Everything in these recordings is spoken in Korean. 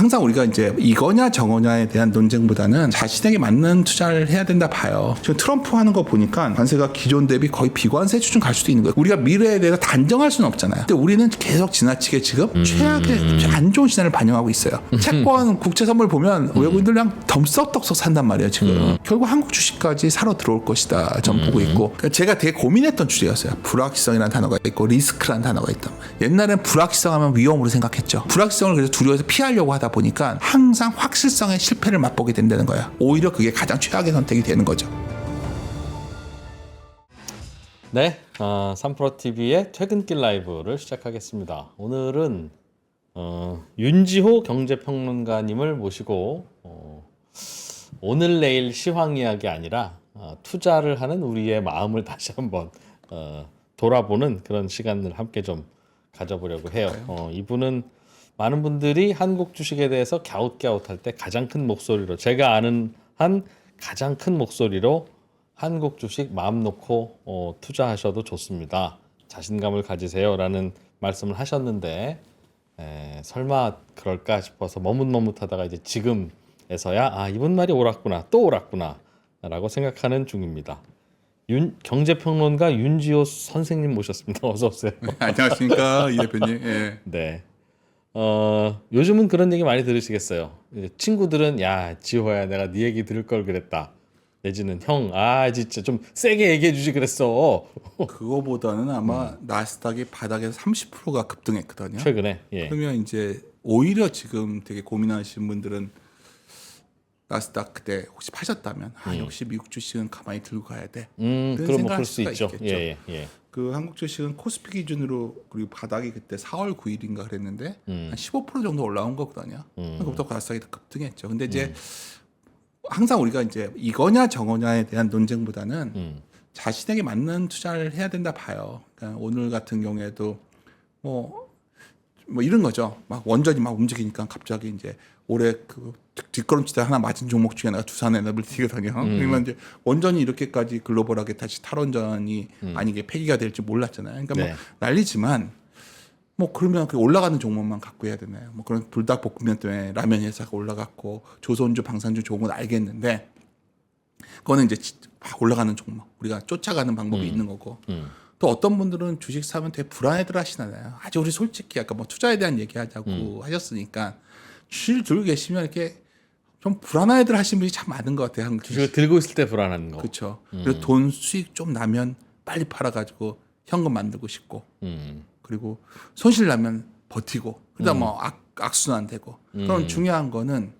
항상 우리가 이제 이거냐 저거냐에 대한 논쟁보다는 자신에게 맞는 투자를 해야 된다 봐요. 지금 트럼프 하는 거 보니까 관세가 기존 대비 거의 비관세 수준 갈 수도 있는 거예요. 우리가 미래에 대해서 단정할 수는 없잖아요. 근데 우리는 계속 지나치게 지금 최악의 안 좋은 시나리오를 반영하고 있어요. 채권 국채 선물 보면 외국인들 그냥 덤썩떡썩 산단 말이에요. 지금 결국 한국 주식까지 사러 들어올 것이다. 전 보고 있고 그러니까 제가 되게 고민했던 주제였어요. 불확실성이라는 단어가 있고 리스크라는 단어가 있다. 옛날엔 불확실성하면 위험으로 생각했죠. 불확실성을 그래서 두려워서 피하려고 하다 보니까 항상 확실성의 실패를 맛보게 된다는 거야. 오히려 그게 가장 최악의 선택이 되는 거죠. 네, 3프로TV의 퇴근길 라이브를 시작하겠습니다. 오늘은 윤지호 경제평론가님을 모시고 오늘 내일 시황 이야기 아니라 투자를 하는 우리의 마음을 다시 한번 돌아보는 그런 시간을 함께 좀 가져보려고 해요. 이분은 많은 분들이 한국 주식에 대해서 갸웃갸웃할 때 가장 큰 목소리로 제가 아는 한 가장 큰 목소리로 한국 주식 마음 놓고 투자하셔도 좋습니다. 자신감을 가지세요라는 말씀을 하셨는데 설마 그럴까 싶어서 머뭇머뭇하다가 이제 지금에서야 이분 말이 옳았구나 또 옳았구나 라고 생각하는 중입니다. 경제평론가 윤지호 선생님 모셨습니다. 어서 오세요. 안녕하십니까 이 대표님. 예. 네. 요즘은 그런 얘기 많이 들으시겠어요. 친구들은 야 지호야 내가 네 얘기 들을 걸 그랬다. 내지는 형 진짜 좀 세게 얘기해 주지 그랬어. 그거보다는 아마 나스닥이 바닥에서 30%가 급등했거든요. 최근에. 예. 그러면 이제 오히려 지금 되게 고민하시는 분들은 나스닥 그때 혹시 파셨다면 역시 미국 주식은 가만히 들고 가야 돼. 그럼 뭐 그럴 수 있죠. 예. 그 한국 주식은 코스피 기준으로 그리고 바닥이 그때 4월 9일인가 그랬는데 한 15% 정도 올라온 거거든요. 그부터 나스닥이 급등했죠. 근데 이제 항상 우리가 이제 이거냐 저거냐에 대한 논쟁보다는 자신에게 맞는 투자를 해야 된다 봐요. 그러니까 오늘 같은 경우에도 뭐 이런 거죠. 막 원전이 막 움직이니까 갑자기 이제 올해 그 뒷걸음치다 하나 맞은 종목 중에 하나가 두산에너블리티거든요. 그러면 이제 원전이 이렇게까지 글로벌하게 다시 탈원전이 아니게 폐기가 될지 몰랐잖아요. 그러니까 뭐 난리지만 뭐 그러면 그 올라가는 종목만 갖고 해야 되나요? 뭐 그런 불닭볶음면 때문에 라면 회사가 올라갔고 조선주, 방산주 좋은 건 알겠는데 그거는 이제 올라가는 종목 우리가 쫓아가는 방법이 있는 거고 또 어떤 분들은 주식 사면 되게 불안해들 하시잖아요. 아주 우리 솔직히 아까 뭐 투자에 대한 얘기하자고 하셨으니까 주식을 들고 계시면 이렇게 좀 불안해들 하시는 분이 참 많은 것 같아요. 한국 주식을 들고 있을 때 불안한 거. 그렇죠. 그리고 돈 수익 좀 나면 빨리 팔아가지고 현금 만들고 싶고 그리고 손실 나면 버티고 그러다 뭐 악순환 되고 그럼 중요한 거는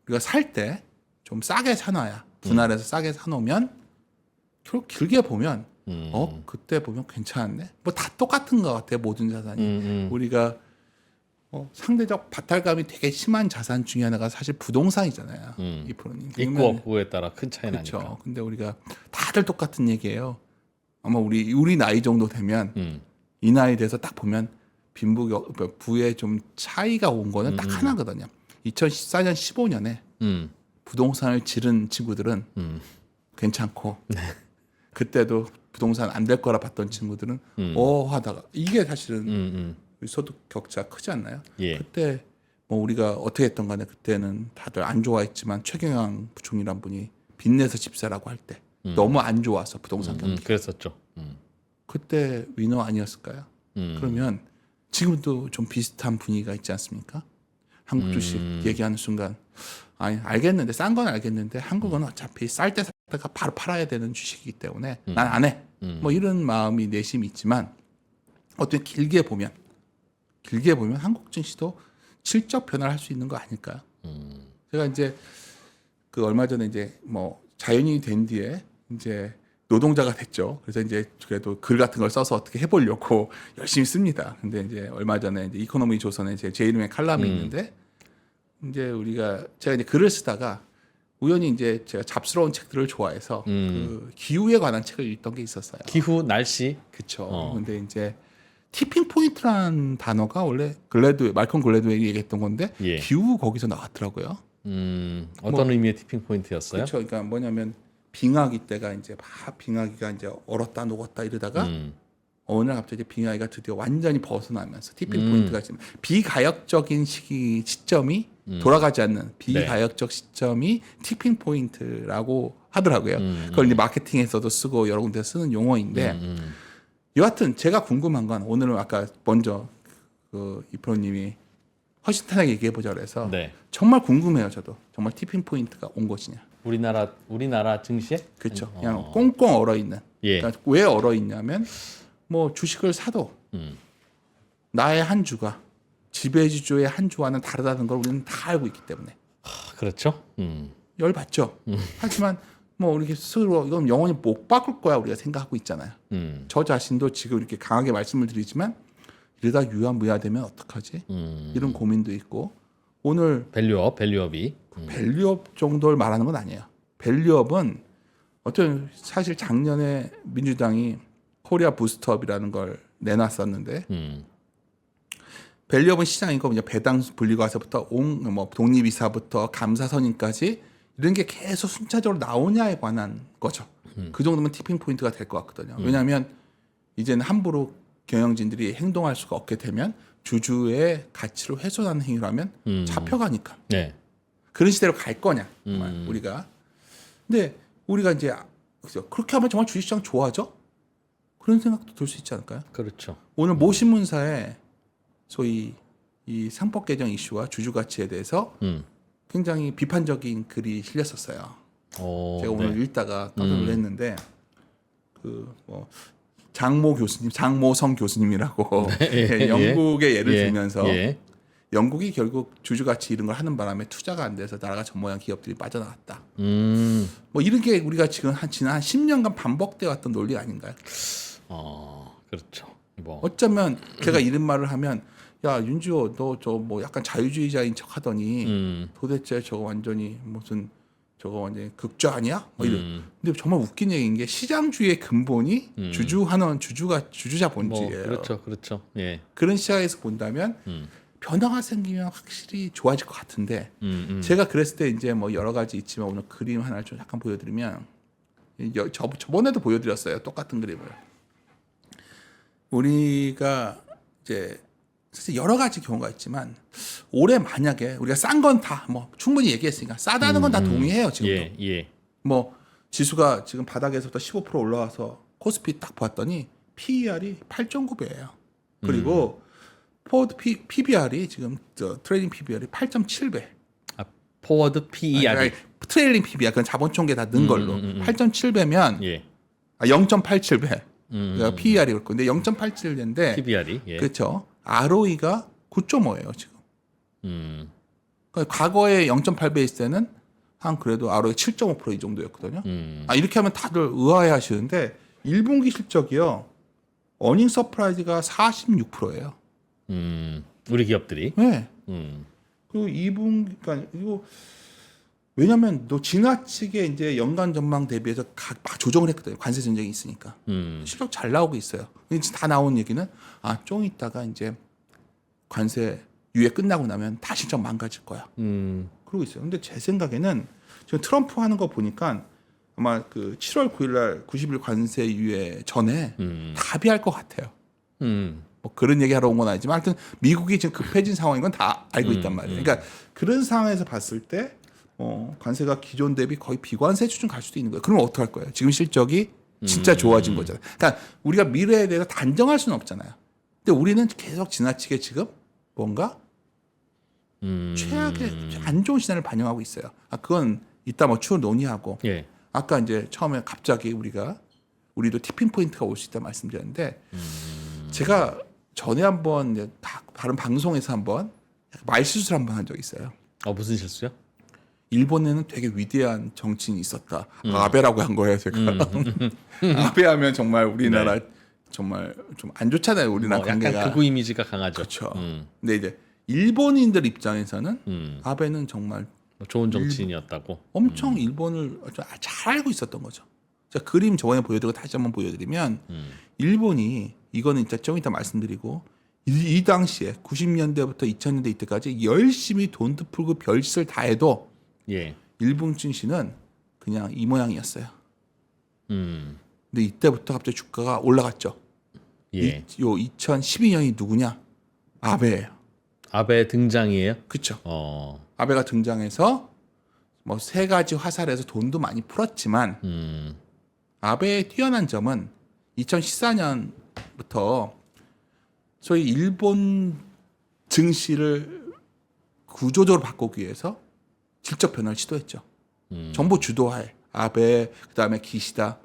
우리가 살 때 좀 싸게 사놔야 분할해서 싸게 사놓으면 결국 길게 보면 그때 보면 괜찮았네. 뭐 다 똑같은 것 같아요. 모든 자산이. 우리가 상대적 바탈감이 되게 심한 자산 중에 하나가 사실 부동산이잖아요. 이 프로님. 있고 없고에 따라 큰 차이 나니까. 그렇죠. 근데 우리가 다들 똑같은 얘기예요. 아마 우리 나이 정도 되면 이 나이 돼서 딱 보면 부에 좀 차이가 온 거는 딱 하나거든요. 2014년 15년에 부동산을 지른 친구들은 괜찮고 그때도 부동산 안 될 거라 봤던 친구들은 하다가 이게 사실은 소득 격차 크지 않나요? 예. 그때 뭐 우리가 어떻게 했던 간에 그때는 다들 안 좋아했지만 최경영 부총리란 분이 빚내서 집사라고 할 때 너무 안 좋아서 부동산 경기 그랬었죠. 그때 위너 아니었을까요? 그러면 지금도 좀 비슷한 분위기가 있지 않습니까? 한국 주식 얘기하는 순간 알겠는데 싼 건 알겠는데 한국은 어차피 쌀 때 샀다가 바로 팔아야 되는 주식이기 때문에 난 안 해. 뭐 이런 마음이 내심이 있지만 어떻게 길게 보면 한국 증시도 질적 변화를 할 수 있는 거 아닐까요? 제가 이제 그 얼마 전에 이제 뭐 자연인이 된 뒤에 이제 노동자가 됐죠. 그래서 이제 그래도 글 같은 걸 써서 어떻게 해보려고 열심히 씁니다. 근데 이제 얼마 전에 이제 이코노미 조선에 제 이름의 칼럼이 있는데 이제 제가 이제 글을 쓰다가 우연히 이제 제가 잡스러운 책들을 좋아해서 그 기후에 관한 책을 읽던 게 있었어요. 기후, 날씨. 그렇죠. 근데 이제 티핑 포인트라는 단어가 원래 말콤 글래드웰이 얘기했던 건데 기후 거기서 나왔더라고요. 어떤 의미의 티핑 포인트였어요? 그렇죠. 그러니까 뭐냐면 빙하기 때가 이제 막 빙하기가 이제 얼었다 녹았다 이러다가 어느 날 갑자기 빙하이가 드디어 완전히 벗어나면서 티핑 포인트가 지금 비가역적인 시점이 돌아가지 않는 비가역적 시점이 티핑 포인트라고 하더라고요. 그걸 이제 마케팅에서도 쓰고 여러 군데 쓰는 용어인데 여하튼 제가 궁금한 건 오늘은 아까 먼저 그 이프로님이 허심탄회하게 얘기해 보자 그래서 네. 정말 궁금해요. 저도 정말 티핑 포인트가 온 것이냐. 우리나라 증시에? 그렇죠. 그냥 꽁꽁 얼어 있는. 예. 그러니까 왜 얼어 있냐면 뭐 주식을 사도 나의 한 주가 지배주주의 한 주와는 다르다는 걸 우리는 다 알고 있기 때문에 그렇죠. 열 받죠. 하지만 뭐 이렇게 스스로 이건 영원히 못 바꿀 거야 우리가 생각하고 있잖아요. 저 자신도 지금 이렇게 강하게 말씀을 드리지만 이러다 유야무야되면 어떡하지? 이런 고민도 있고 오늘 밸류업이. 밸류업 정도를 말하는 건 아니에요. 밸류업은 어떤 사실 작년에 민주당이 코리아 부스트업이라는 걸 내놨었는데 밸류업은 시장이고 그냥 배당 분리과세부터 뭐 독립이사부터 감사선임까지 이런 게 계속 순차적으로 나오냐에 관한 거죠. 그 정도면 티핑 포인트가 될 것 같거든요. 왜냐하면 이제는 함부로 경영진들이 행동할 수가 없게 되면 주주의 가치를 훼손하는 행위를 하면 잡혀가니까. 네. 그런 시대로 갈 거냐 정말 우리가. 근데 우리가 이제 그죠? 그렇게 하면 정말 주식시장 좋아져? 그런 생각도 들 수 있지 않을까요? 그렇죠. 오늘 모 신문사에 소위 이 상법 개정 이슈와 주주 가치에 대해서 굉장히 비판적인 글이 실렸었어요. 제가 오늘 읽다가 깜짝 놀랐는데 그 뭐 장모성 교수님이라고 영국의 예를 들면서 영국이 결국 주주 가치 이런 걸 하는 바람에 투자가 안 돼서 나라가 저 모양 기업들이 빠져나갔다. 뭐 이런 게 우리가 지금 지난 한 10년간 반복돼 왔던 논리 아닌가요? 그렇죠. 뭐 어쩌면 제가 이런 말을 하면 야 윤지호 너 저 뭐 약간 자유주의자인 척 하더니 도대체 저거 완전히 무슨 저거 완전히 극좌 아니야? 뭐 이런. 근데 정말 웃긴 얘기인 게 시장주의의 근본이 주주자 본질이에요. 그렇죠. 예. 그런 시각에서 본다면 변화가 생기면 확실히 좋아질 것 같은데 제가 그랬을 때 이제 뭐 여러 가지 있지만 오늘 그림 하나를 좀 약간 보여드리면 저번에도 보여드렸어요. 똑같은 그림을. 우리가 이제 사실 여러 가지 경우가 있지만 올해 만약에 우리가 싼 건 다 뭐 충분히 얘기했으니까 싸다는 건 다 동의해요 지금도. 예. 뭐 지수가 지금 바닥에서부터 15% 올라와서 코스피 딱 봤더니 PER이 8.9배예요. 그리고 포워드 PBR이 지금 트레이딩 PBR이 8.7배. 포워드 PER. 트레일링 PBR 그건 자본총계 다 넣은 걸로 8.7배면 예. 0.87배. 그러니까 PER이 그럴 건데 0.87배인데 PBR이. 예. 그렇죠. ROE가 9.5예요 지금. 그러니까 과거에 0.8배 있을 때는 한 그래도 ROE 7.5%이 정도였거든요. 이렇게 하면 다들 의아해하시는데 1분기 실적이요. 어닝 서프라이즈가 46%예요. 우리 기업들이. 네. 그리고 2분기 그러니까 이거 왜냐하면 또 지나치게 이제 연간 전망 대비해서 막 조정을 했거든요. 관세 전쟁이 있으니까 실적 잘 나오고 있어요. 이제 다 나온 얘기는 좀 있다가 이제 관세 유예 끝나고 나면 다 실적 망가질 거야. 그러고 있어요. 근데 제 생각에는 지금 트럼프 하는 거 보니까 아마 그 7월 9일날 90일 관세 유예 전에 답의할 것 같아요. 뭐 그런 얘기 하러 온 건 아니지만 하여튼 미국이 지금 급해진 상황인 건 다 알고 있단 말이에요. 그러니까 그런 상황에서 봤을 때 관세가 기존 대비 거의 비관세 수준 갈 수도 있는 거예요. 그러면 어떡할 거예요? 지금 실적이 진짜 좋아진 거잖아요. 그러니까 우리가 미래에 대해서 단정할 수는 없잖아요. 근데 우리는 계속 지나치게 지금 뭔가 최악의 안 좋은 시나리오를 반영하고 있어요. 그건 이따 뭐 추후 논의하고 예. 아까 이제 처음에 갑자기 우리도 티핑 포인트가 올 수 있다 말씀드렸는데 제가 전에 한번 이제 다른 방송에서 한번 말실수를 한번 한 적이 있어요. 무슨 실수요? 일본에는 되게 위대한 정치인이 있었다. 아베라고 한 거예요, 제가. 아베하면 정말 우리나라 정말 좀 안 좋잖아요, 우리나라 관계가. 약간 극우 이미지가 강하죠. 그렇죠. 근데 이제 일본인들 입장에서는 아베는 정말 좋은 정치인이었다고. 엄청 일본을 잘 알고 있었던 거죠. 자, 그림 저번에 보여드리고 다시 한번 보여드리면 일본이 이거는 진짜 좀 이따 말씀드리고 이 당시에 90년대부터 2000년대 이때까지 열심히 돈도 풀고 별짓을 다 해도 일본 증시는 그냥 이 모양이었어요. 근데 이때부터 갑자기 주가가 올라갔죠. 예. 요 2012년이 누구냐? 아베예요. 아베 등장이에요? 그렇죠. 어. 아베가 등장해서 뭐 세 가지 화살에서 돈도 많이 풀었지만 아베의 뛰어난 점은 2014년부터 소위 일본 증시를 구조적으로 바꾸기 위해서 질적 변화를 시도했죠. 정부 주도하에 아베 그다음에 기시다.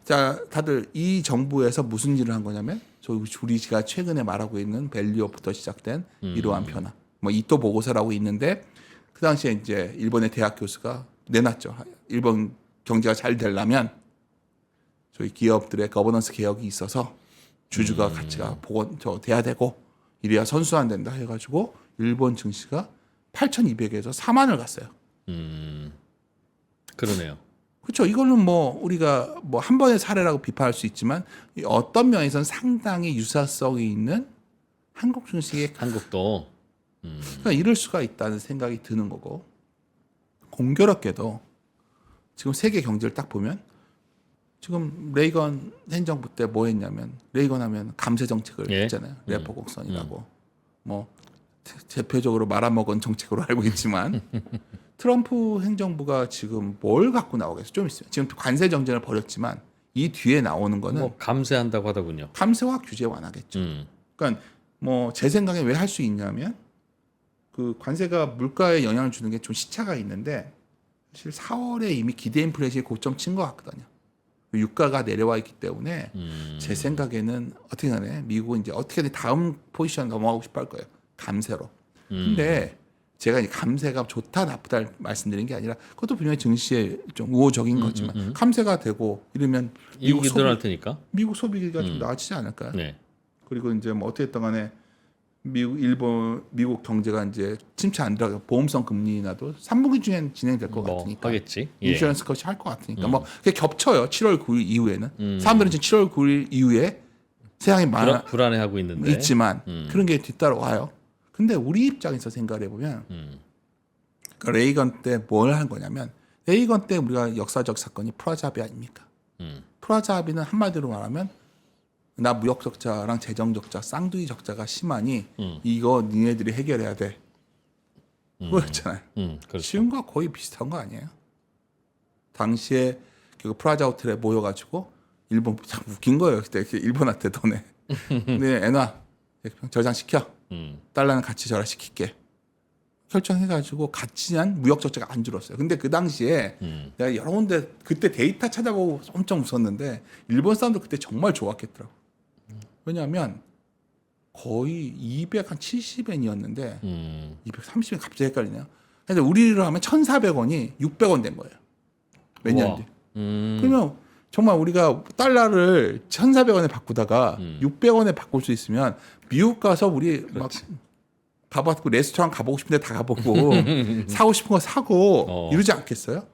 자, 다들 이 정부에서 무슨 일을 한 거냐면 우리가 최근에 말하고 있는 밸류업부터 시작된 이러한 변화. 뭐 이토 보고서라고 있는데 그 당시에 이제 일본의 대학 교수가 내놨죠. 일본 경제가 잘 되려면 저희 기업들의 거버넌스 개혁이 있어서 주주가 가치가 돼야 되고 이래야 선순환된다 해가지고 일본 증시가 8,200에서 4만을 갔어요. 그러네요. 그렇죠. 이거는 뭐 우리가 뭐 한 번의 사례라고 비판할 수 있지만 어떤 면에서는 상당히 유사성이 있는 한국 증시의 한국도 그러니까 이럴 수가 있다는 생각이 드는 거고 공교롭게도 지금 세계 경제를 딱 보면 지금 레이건 행정부 때 뭐 했냐면 레이건 하면 감세 정책을 예. 했잖아요. 레포 곡선이라고 뭐 대표적으로 말아먹은 정책으로 알고 있지만 트럼프 행정부가 지금 뭘 갖고 나오겠어? 좀 있어요. 지금 관세 정쟁을 벌였지만 이 뒤에 나오는 거는 뭐 감세한다고 하더군요. 감세와 규제 완화겠죠. 그러니까 뭐 제 생각에 왜 할 수 있냐면 그 관세가 물가에 영향을 주는 게 좀 시차가 있는데 사실 4월에 이미 기대 인플레이션이 고점 친 것 같거든요. 유가가 내려와 있기 때문에 제 생각에는 어떻게 간에 미국은 이제 어떻게든 다음 포지션 넘어가고 싶어 할 거예요. 감세로. 근데 제가 이제 감세가 좋다 나쁘다 말씀드린 게 아니라 그것도 분명히 증시에 좀 우호적인 거지만 감세가 되고 이러면 이익이 늘어날 테니까. 미국 소비가 좀 나아지지 않을까요? 네. 그리고 이제 뭐 어떻게 했던 간에 미국 경제가 이제 침체 안 들어가 보험성 금리 인하도 3분기 중엔 진행될 것 뭐 같으니까 하겠지. 예. 인슈런스 컷이 할 것 같으니까 뭐 그게 겹쳐요. 7월 9일 이후에는 사람들은 지금 7월 9일 이후에 세상이 불안해하고 있는데. 있지만 그런 게 뒤따라와요. 근데 우리 입장에서 생각을 해보면 그 레이건 때 뭘 한 거냐면 레이건 때 우리가 역사적 사건이 프라자 합의 아닙니까? 프라자 합의는 한마디로 말하면 나 무역 적자랑 재정 적자, 쌍둥이 적자가 심하니 이거 니네들이 해결해야 돼. 그거였잖아요. 그렇죠. 쉬운 거 거의 비슷한 거 아니에요? 당시에 그 프라자 호텔에 모여가지고 일본 참 웃긴 거예요. 그때 일본한테 돈에 네 엔화 저장시켜. 달러는 같이 절하시킬게. 결정해가지고 같이 한 무역 적자가 안 줄었어요. 근데 그 당시에 내가 여러 군데 그때 데이터 찾아보고 엄청 웃었는데 일본 사람들 그때 정말 좋았겠더라고. 왜냐하면 거의 270엔이었는데 230엔 갑자기 헷갈리네요. 근데 우리로 하면 1,400원이 600원 된 거예요. 몇 년 뒤. 그러면 정말 우리가 달러를 1,400원에 바꾸다가 600원에 바꿀 수 있으면 미국 가서 우리 막 가봤고 레스토랑 가보고 싶은데 다 가보고 사고 싶은 거 사고 이러지 않겠어요?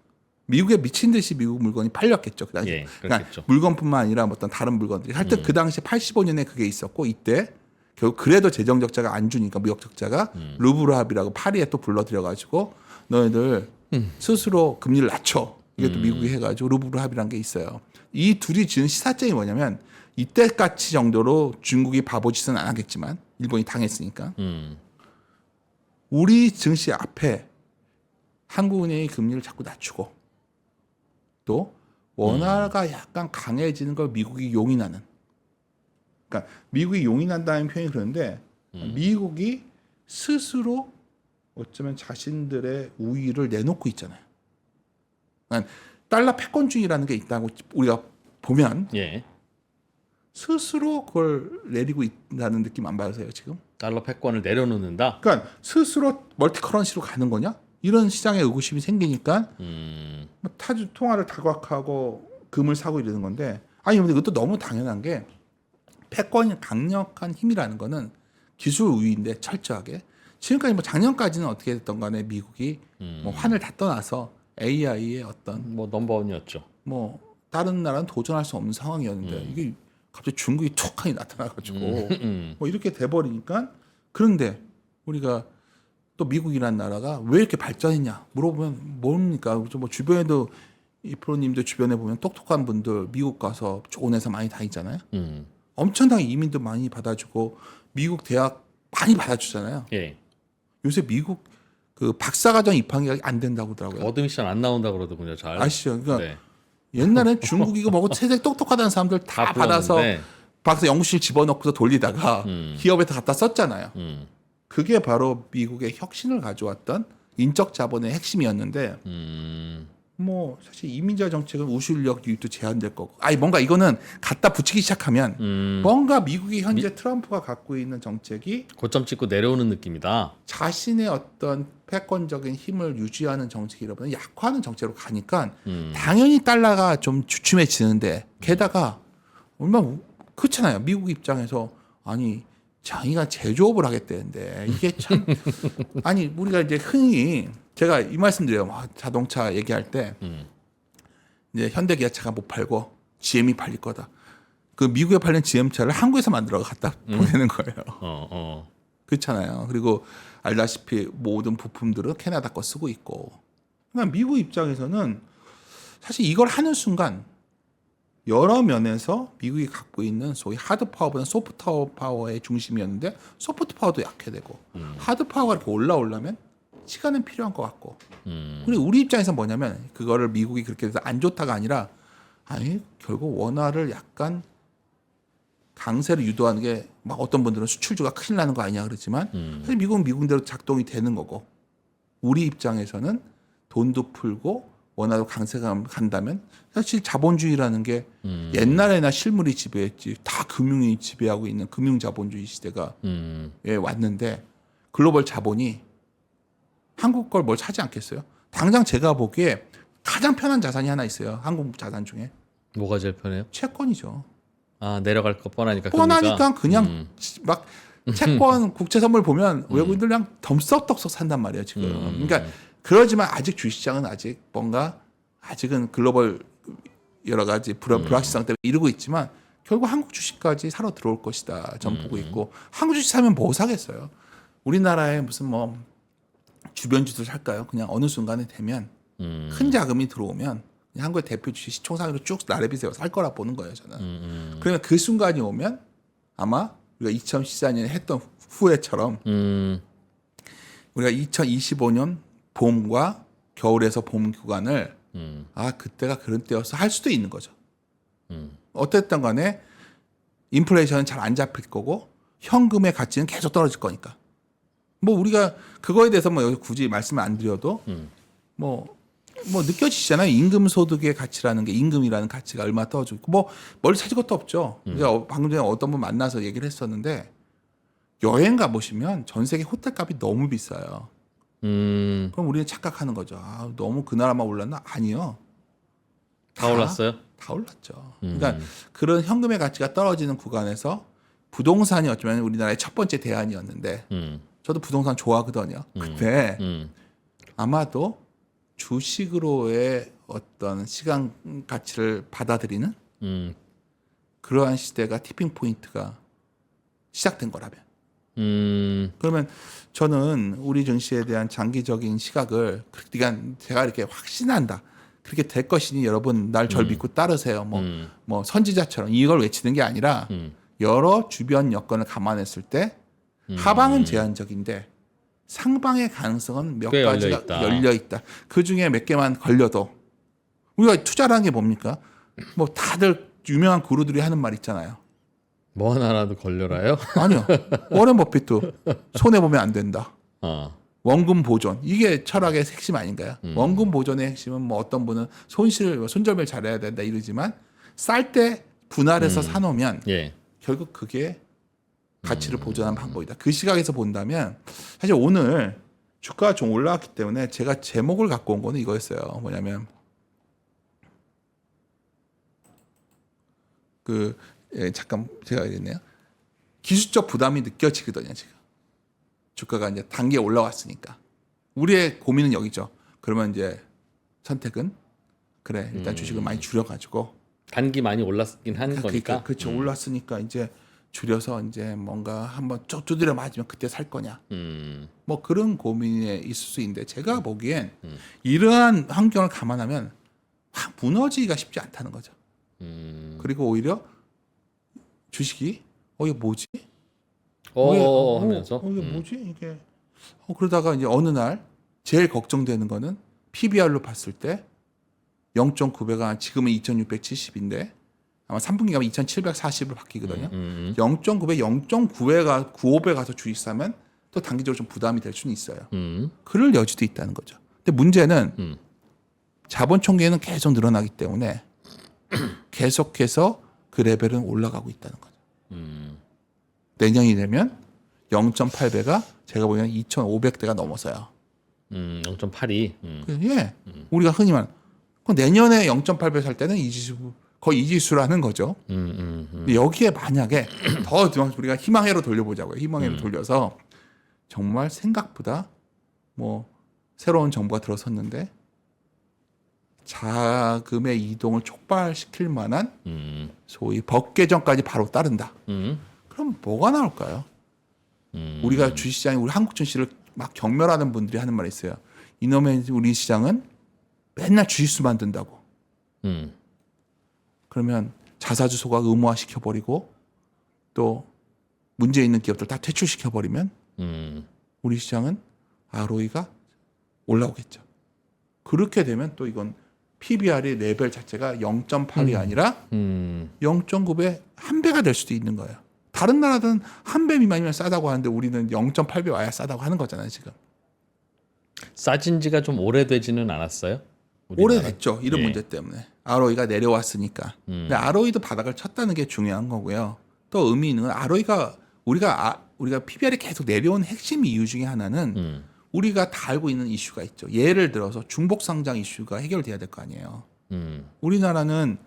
미국에 미친 듯이 미국 물건이 팔렸겠죠. 그 당시에. 예, 그러니까 그렇겠죠. 물건뿐만 아니라 어떤 다른 물건들이. 하여튼 그 당시 85년에 그게 있었고 이때 결국 그래도 재정 적자가 안 주니까 무역 적자가 루브르 합의라고 파리에 또 불러들여가지고 너희들 스스로 금리를 낮춰. 이게 또 미국이 해가지고 루브르 합의라는 게 있어요. 이 둘이 지은 시사점이 뭐냐면 이때까지 정도로 중국이 바보짓은 안 하겠지만 일본이 당했으니까 우리 증시 앞에 한국은행이 금리를 자꾸 낮추고 또 원화가 약간 강해지는 걸 미국이 용인하는. 그러니까 미국이 용인한다는 표현이 그런데 미국이 스스로 어쩌면 자신들의 우위를 내놓고 있잖아요. 그러니까 달러 패권주의라는 게 있다고 우리가 보면 예. 스스로 그걸 내리고 있다는 느낌 안 받으세요 지금? 달러 패권을 내려놓는다. 그러니까 스스로 멀티 커런시로 가는 거냐? 이런 시장에 의구심이 생기니까 뭐 타주 통화를 다각하고 금을 사고 이러는 건데 아니 근데 이것도 너무 당연한 게 패권이 강력한 힘이라는 거는 기술 우위인데 철저하게 지금까지 뭐 작년까지는 어떻게 됐던 간에 미국이 뭐 환을 다 떠나서 AI의 어떤 뭐 넘버원이었죠. 뭐 다른 나라는 도전할 수 없는 상황이었는데 이게 갑자기 중국이 툭하니 나타나가지고 뭐 이렇게 돼버리니까 그런데 우리가 또 미국이라는 나라가 왜 이렇게 발전했냐 물어보면 뭡니까? 뭐 주변에도 이 프로님들 주변에 보면 똑똑한 분들 미국 가서 좋은 회사 많이 다니잖아요. 엄청나게 이민도 많이 받아주고 미국 대학 많이 받아주잖아요. 예. 요새 미국 그 박사과정 입학이 안 된다고 하더라고요. 어드미션 안 나온다 그러더군요. 잘. 아시죠? 그러니까 네. 옛날엔 중국이고 뭐고 세대 똑똑하다는 사람들 다 받아서 불렀는데, 박사 연구실 집어넣고서 돌리다가 기업에다 갖다 썼잖아요. 음, 그게 바로 미국의 혁신을 가져왔던 인적 자본의 핵심이었는데 뭐 사실 이민자 정책은 우수인력 유입도 제한될 거고 아니 뭔가 이거는 갖다 붙이기 시작하면 뭔가 미국이 현재 트럼프가 갖고 있는 정책이 고점 찍고 내려오는 느낌이다. 자신의 어떤 패권적인 힘을 유지하는 정책이라면 약화하는 정책으로 가니까 당연히 달러가 좀 주춤해지는데 게다가 얼마나 그렇잖아요. 미국 입장에서 아니 자기가 제조업을 하겠다는데 이게 참 아니 우리가 이제 흔히 제가 이 말씀드려요. 자동차 얘기할 때 이제 현대기아차가 못 팔고 GM이 팔릴 거다. 그 미국에 팔린 GM차를 한국에서 만들어 갖다 보내는 거예요. 그렇잖아요. 그리고 알다시피 모든 부품들은 캐나다 거 쓰고 있고. 그러니까 미국 입장에서는 사실 이걸 하는 순간 여러 면에서 미국이 갖고 있는 소위 하드 파워보다 소프트 파워의 중심이었는데 소프트 파워도 약해되고 하드 파워가 이렇게 올라오려면 시간은 필요한 것 같고. 그리고 우리 입장에서 뭐냐면 그거를 미국이 그렇게 해서 안 좋다가 아니라 아니 결국 원화를 약간 강세를 유도하는 게 막 어떤 분들은 수출주가 큰일 나는 거 아니냐 그러지만 사실 미국은 미국대로 작동이 되는 거고 우리 입장에서는 돈도 풀고 원화도 강세가 간다면 사실 자본주의라는 게 옛날에나 실물이 지배했지 다 금융이 지배하고 있는 금융자본주의 시대가 왔는데 글로벌 자본이 한국 걸 뭘 사지 않겠어요? 당장 제가 보기에 가장 편한 자산이 하나 있어요. 한국 자산 중에. 뭐가 제일 편해요? 채권이죠. 아 내려갈 거 뻔하니까. 뻔하니까 그냥 막 채권 국채 선물 보면 외국인들 그냥 덤썩떡썩 산단 말이에요 지금. 그러니까 그러지만 아직 주식시장은 아직 뭔가 아직은 글로벌 여러 가지 불확실성 때문에 이러고 있지만 결국 한국 주식까지 사러 들어올 것이다. 전 보고 있고 한국 주식 사면 뭐 사겠어요. 우리나라에 무슨 뭐 주변주들 살까요? 그냥 어느 순간에 되면 큰 자금이 들어오면 그냥 한국의 대표 주식 시총상으로 쭉 나래비 세워 살 거라 보는 거예요 저는. 그러면 그 순간이 오면 아마 우리가 2014년에 했던 후회처럼 우리가 2025년 봄과 겨울에서 봄 구간을 아 그때가 그런 때여서 할 수도 있는 거죠. 어쨌든 간에 인플레이션은 잘 안 잡힐 거고 현금의 가치는 계속 떨어질 거니까. 뭐 우리가 그거에 대해서 뭐 여기 굳이 말씀을 안 드려도 뭐 느껴지시잖아요. 임금 소득의 가치라는 게 임금이라는 가치가 얼마나 떨어지고 있고 뭐 멀리 찾을 것도 없죠. 제가 방금 전에 어떤 분 만나서 얘기를 했었는데 여행 가보시면 전 세계 호텔 값이 너무 비싸요. 그럼 우리는 착각하는 거죠. 아, 너무 그 나라만 올랐나? 아니요. 다 올랐어요? 다 올랐죠. 그러니까 그런 현금의 가치가 떨어지는 구간에서 부동산이 어쩌면 우리나라의 첫 번째 대안이었는데 저도 부동산 좋아하거든요. 근데 아마도 주식으로의 어떤 시간 가치를 받아들이는 그러한 시대가 티핑 포인트가 시작된 거라면 그러면 저는 우리 증시에 대한 장기적인 시각을 그러니까 제가 이렇게 확신한다. 그렇게 될 것이니 여러분 날 절 믿고 따르세요. 뭐 선지자처럼 이걸 외치는 게 아니라 여러 주변 여건을 감안했을 때 하방은 제한적인데 상방의 가능성은 몇 꽤 가지가 열려 있다. 그 중에 몇 개만 걸려도 우리가 투자라는 게 뭡니까? 뭐 다들 유명한 구루들이 하는 말 있잖아요. 뭐 하나라도 걸려라요? 아니요. 워렌 버핏도 손해 보면 안 된다. 어. 원금 보존 이게 철학의 핵심 아닌가요? 원금 보존의 핵심은 뭐 어떤 분은 손절매를 잘해야 된다 이러지만 쌀 때 분할해서 사놓으면 예. 결국 그게 가치를 보존하는 방법이다. 그 시각에서 본다면 사실 오늘 주가가 좀 올라왔기 때문에 제가 제목을 갖고 온 거는 이거였어요. 뭐냐면 잠깐 제가 이랬네요. 기술적 부담이 느껴지거든요. 지금 주가가 이제 단계 올라왔으니까 우리의 고민은 여기죠. 그러면 이제 선택은 그래 일단 주식을 많이 줄여가지고 단기 많이 올랐긴 한 거니까. 그렇죠. 올랐으니까 이제 줄여서 이제 뭔가 한번 쭉 두드려 맞으면 그때 살 거냐. 뭐 그런 고민에 있을 수 있는데 제가 보기엔 이러한 환경을 감안하면 확 무너지기가 쉽지 않다는 거죠. 그리고 오히려 주식이 이게 뭐지? 하면서 이게 뭐지? 이게 그러다가 이제 어느 날 제일 걱정되는 거는 PBR로 봤을 때 0.9배가 지금은 2,670인데 아마 3분기 가면 2,740으로 바뀌거든요. 0.9배, 0.9배가 95배 가서 주식 사면 또 단기적으로 좀 부담이 될 수는 있어요. 그럴 여지도 있다는 거죠. 근데 문제는 자본 총계는 계속 늘어나기 때문에 계속해서 그 레벨은 올라가고 있다는 거죠. 내년이 되면 0.8배가 제가 보기에는 2,500대가 넘어서요. 0.82. 예. 우리가 흔히 말하는 내년에 0.8배 살 때는 이 지수 거의 이 지수라는 거죠. 근데 여기에 만약에 더 우리가 희망회로 돌려보자고요. 희망회로 돌려서 정말 생각보다 뭐 새로운 정부가 들어섰는데 자금의 이동을 촉발시킬 만한 소위 법 개정까지 바로 따른다. 그럼 뭐가 나올까요? 우리가 주식시장에 우리 한국 증시를 막 경멸하는 분들이 하는 말이 있어요. 이놈의 우리 시장은 맨날 주식수 만든다고. 그러면 자사주소가 의무화 시켜버리고 또 문제 있는 기업들 다 퇴출시켜버리면 우리 시장은 ROE가 올라오겠죠. 그렇게 되면 또 이건 PBR의 레벨 자체가 0.8이 아니라 0.9배 한 배가 될 수도 있는 거예요. 다른 나라들은 한 배 미만이면 싸다고 하는데 우리는 0.8배 와야 싸다고 하는 거잖아요, 지금. 싸진 지가 좀 오래되지는 않았어요? 오래됐죠. 이런 문제 때문에. ROE가 내려왔으니까. 근데 ROE도 바닥을 쳤다는 게 중요한 거고요. 또 의미 있는 건 ROE가 우리가 PBR이 계속 내려온 핵심 이유 중에 하나는 우리가 다 알고 있는 이슈가 있죠. 예를 들어서 중복 상장 이슈가 해결돼야 될 거 아니에요. 우리나라는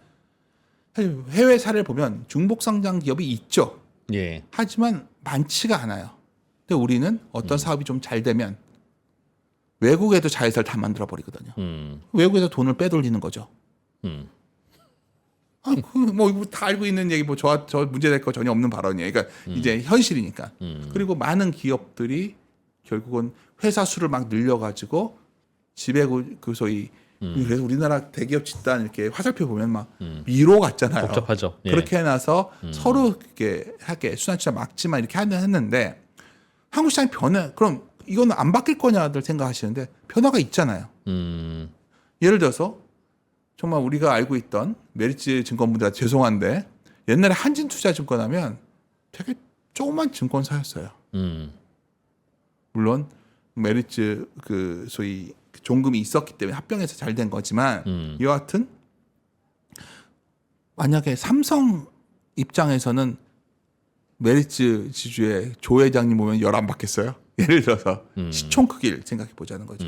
해외 사례를 보면 중복 상장 기업이 있죠. 예. 하지만 많지가 않아요. 근데 우리는 어떤 사업이 좀 잘 되면 외국에도 자회사를 다 만들어 버리거든요. 외국에서 돈을 빼돌리는 거죠. 뭐 이거 다 알고 있는 얘기, 뭐 저 문제될 거 전혀 없는 발언이에요. 그러니까 이제 현실이니까. 그리고 많은 기업들이 결국은 회사 수를 막 늘려가지고 지배구 그 소위 그래서 우리나라 대기업 집단 이렇게 화살표 보면 막 미로 같잖아요. 복잡하죠. 예. 그렇게 해놔서 서로 이렇게 하게 순환시장 막지만 이렇게 했는데 한국 시장이 변해. 그럼 이거는 안 바뀔 거냐들 생각하시는데 변화가 있잖아요. 예를 들어서 정말 우리가 알고 있던 메리츠 증권분들 죄송한데 옛날에 한진투자증권 하면 되게 조그만 증권사였어요. 물론 메리츠 그 소위 종금이 있었기 때문에 합병해서 잘 된 거지만 여하튼 만약에 삼성 입장에서는 메리츠 지주의 조 회장님 보면 열 안 받겠어요? 예를 들어서 시총 크기를 생각해 보자는 거죠.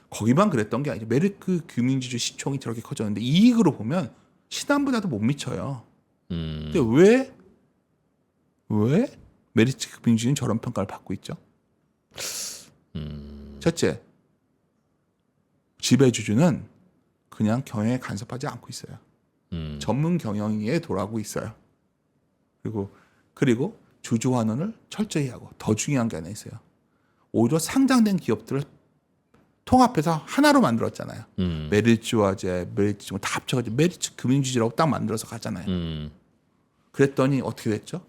거기만 그랬던 게 아니죠. 메리츠 금융지주 시총이 저렇게 커졌는데 이익으로 보면 신한보다도 못 미쳐요. 근데 왜 메리츠 금융지주는 저런 평가를 받고 있죠? 첫째, 지배주주는 그냥 경영에 간섭하지 않고 있어요. 전문 경영에 돌아가고 있어요. 그리고 주주 환원을 철저히 하고 더 중요한 게 하나 있어요. 오히려 상장된 기업들을 통합해서 하나로 만들었잖아요. 메리츠와제, 메리츠 다 합쳐가지고 메리츠 금융지주라고 딱 만들어서 가잖아요. 그랬더니 어떻게 됐죠?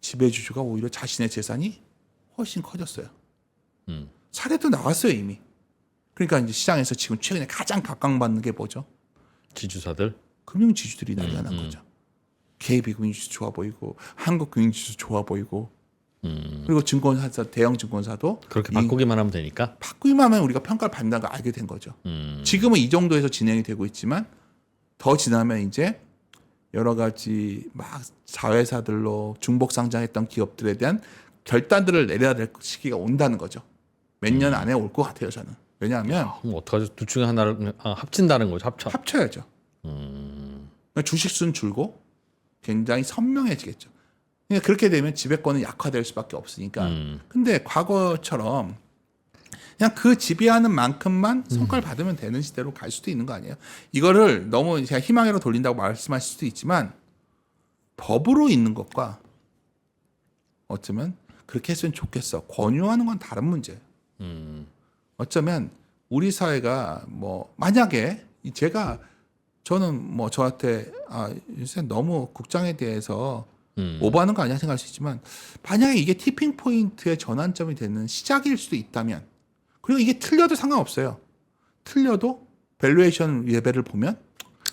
지배주주가 오히려 자신의 재산이 훨씬 커졌어요. 사례도 나왔어요 이미. 그러니까 이제 시장에서 지금 최근에 가장 각광받는 게 뭐죠? 지주사들? 금융지주들이 난리가 난 거죠. KB금융지주 좋아 보이고 한국금융지주 좋아 보이고 그리고 증권사 대형 증권사도 그렇게 바꾸기만 하면 되니까? 바꾸기만 하면 우리가 평가를 받는다는 걸 알게 된 거죠. 지금은 이 정도에서 진행이 되고 있지만 더 지나면 이제 여러 가지 막 자회사들로 중복 상장했던 기업들에 대한 결단들을 내려야 될 시기가 온다는 거죠. 몇 년 안에 올 것 같아요 저는. 왜냐하면 그럼 어떡하죠? 둘 중에 하나를 합친다는 거죠. 합쳐야죠. 주식수는 줄고 굉장히 선명해지겠죠. 그러니까 그렇게 되면 지배권은 약화될 수밖에 없으니까. 근데 과거처럼 그냥 그 지배하는 만큼만 성과를 받으면 되는 시대로 갈 수도 있는 거 아니에요? 이거를 너무 제가 희망으로 돌린다고 말씀하실 수도 있지만 법으로 있는 것과 어쩌면 그렇게 했으면 좋겠어. 권유하는 건 다른 문제예요. 어쩌면 우리 사회가 뭐 만약에 저는 뭐 저한테 요새 너무 국장에 대해서 오버하는 거 아니야 생각할 수 있지만 만약에 이게 티핑 포인트의 전환점이 되는 시작일 수도 있다면 그리고 이게 틀려도 상관없어요. 틀려도 밸류에이션 레벨을 보면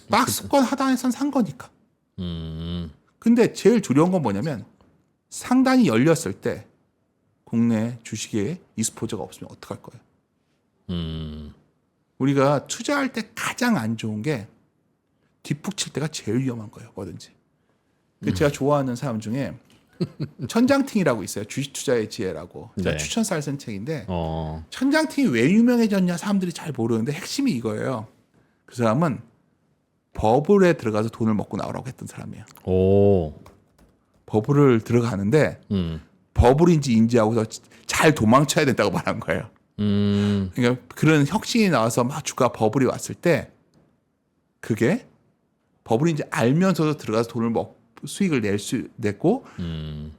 박스권 하단에선 산 거니까. 근데 제일 두려운 건 뭐냐면 상단이 열렸을 때 국내 주식에 e스포츠가 없으면 어떡할 거예요. 우리가 투자할 때 가장 안 좋은 게 뒷북 칠 때가 제일 위험한 거예요. 뭐든지. 제가 좋아하는 사람 중에 천장팅이라고 있어요. 주식 투자의 지혜라고. 제가 네. 추천사를 쓴 책인데 천장팅이 왜 유명해졌냐 사람들이 잘 모르는데 핵심이 이거예요. 그 사람은 버블에 들어가서 돈을 먹고 나오라고 했던 사람이에요. 오. 버블을 들어가는데 버블인지 인지하고서 잘 도망쳐야 된다고 말한 거예요. 그러니까 그런 혁신이 나와서 막 주가 버블이 왔을 때 그게 버블인지 알면서도 들어가서 돈을 수익을 냈고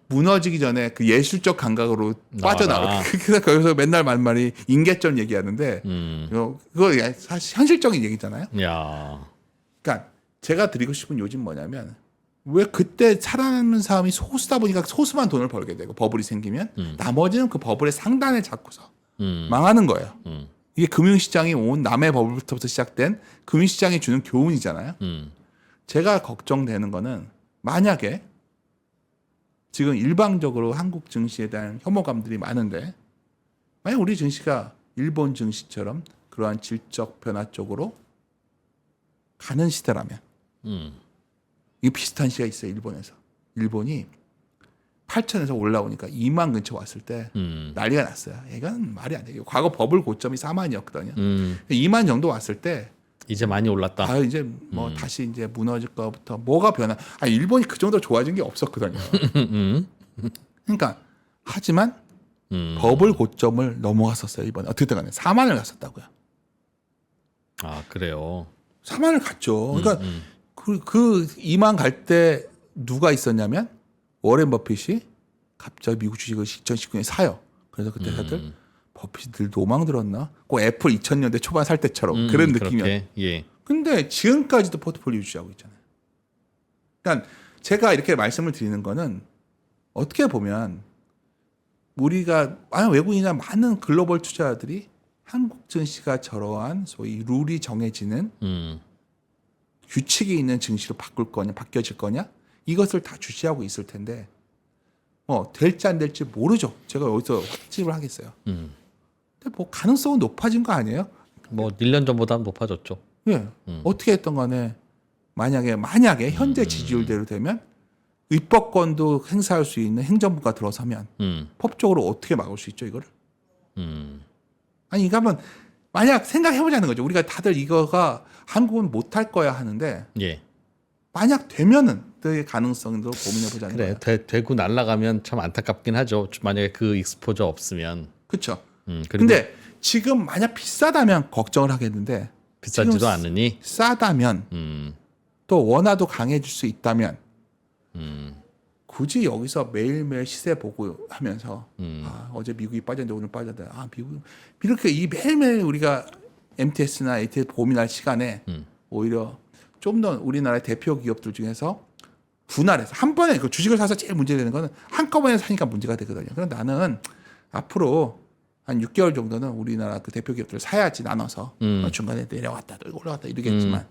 무너지기 전에 그 예술적 감각으로 빠져나와. 그래서 거기서 맨날 말이 인계점 얘기하는데 그거 사실 현실적인 얘기잖아요. 야. 그러니까 제가 드리고 싶은 요즘 뭐냐면 왜 그때 살아남는 사람이 소수다 보니까 소수만 돈을 벌게 되고 버블이 생기면 나머지는 그 버블의 상단을 잡고서 망하는 거예요. 이게 금융시장이 온 남의 버블부터 시작된 금융시장이 주는 교훈이잖아요. 제가 걱정되는 거는 만약에 지금 일방적으로 한국 증시에 대한 혐오감들이 많은데 만약 우리 증시가 일본 증시처럼 그러한 질적 변화 쪽으로 가는 시대라면 이게 비슷한 시가 있어요. 일본에서. 일본이 8천에서 올라오니까 2만 근처 왔을 때 난리가 났어요. 이건 말이 안 돼요. 과거 버블 고점이 4만이었거든요. 2만 정도 왔을 때 이제 많이 올랐다. 아 이제 뭐 다시 이제 무너질 거부터 뭐가 변화? 아 일본이 그 정도 좋아진 게 없었거든요. 그러니까 하지만 버블 고점을 넘어갔었어요. 이번에 어떻게든 간에 4만을 갔었다고요. 아 그래요. 4만을 갔죠. 그러니까 그 2만 갈 때 누가 있었냐면 워렌 버핏이 갑자기 미국 주식을 2019년에 사요. 그래서 그때 다들 버핏이 늘 노망 들었나? 꼭 애플 2000년대 초반 살 때처럼 그런 느낌이었어요. 예. 근데 지금까지도 포트폴리오 유지하고 있잖아요. 그러니까 제가 이렇게 말씀을 드리는 거는 어떻게 보면 우리가 외국인이나 많은 글로벌 투자자들이 한국 증시가 저러한 소위 룰이 정해지는 규칙이 있는 증시로 바꿀 거냐, 바뀌어질 거냐 이것을 다 주시하고 있을 텐데 될지 안 될지 모르죠. 제가 여기서 확집을 하겠어요. 근데 뭐 가능성은 높아진 거 아니에요? 뭐 1년 전보다 높아졌죠. 예. 어떻게 했던 간에 만약에 현재 지지율대로 되면 입법권도 행사할 수 있는 행정부가 들어서면 법적으로 어떻게 막을 수 있죠, 이거를? 아니, 이거 한번 만약 생각해보자는 거죠. 우리가 다들 이거가 한국은 못할 거야 하는데 예. 만약 되면은 그 가능성도 고민해보자는 그래 거예요. 되고 날아가면 참 안타깝긴 하죠. 만약에 그 익스포저 없으면. 그렇죠. 그리고 근데 지금 만약 비싸다면 걱정을 하겠는데 비싸지도 지금 않으니 싸다면 또 원화도 강해질 수 있다면 굳이 여기서 매일매일 시세 보고 하면서 어제 미국이 빠졌는데 오늘 빠졌다. 미국 이렇게 이 매일매일 우리가 MTS나 ATS 고민할 시간에 오히려 좀 더 우리나라의 대표 기업들 중에서 분할해서 한 번에 그 주식을 사서 제일 문제되는 거는 한꺼번에 사니까 문제가 되거든요. 그럼 나는 앞으로 한 6개월 정도는 우리나라 그 대표 기업들을 사야지 나눠서 중간에 내려왔다 올라갔다 이러겠지만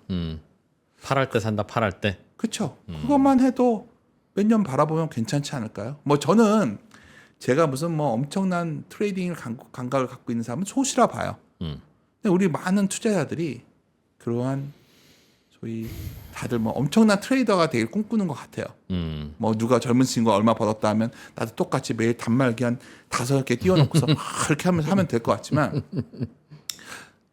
팔할 때 산다 팔할 때. 그렇죠. 그것만 해도 몇 년 바라보면 괜찮지 않을까요? 뭐 저는 제가 무슨 뭐 엄청난 트레이딩을 감각을 갖고 있는 사람은 소수라 봐요. 근데 우리 많은 투자자들이 그러한 소위 다들 뭐 엄청난 트레이더가 되길 꿈꾸는 것 같아요. 뭐 누가 젊은 친구가 얼마 벌었다 하면 나도 똑같이 매일 단말기 한 5개 띄워놓고서 이렇게 하면서 하면 될 것 같지만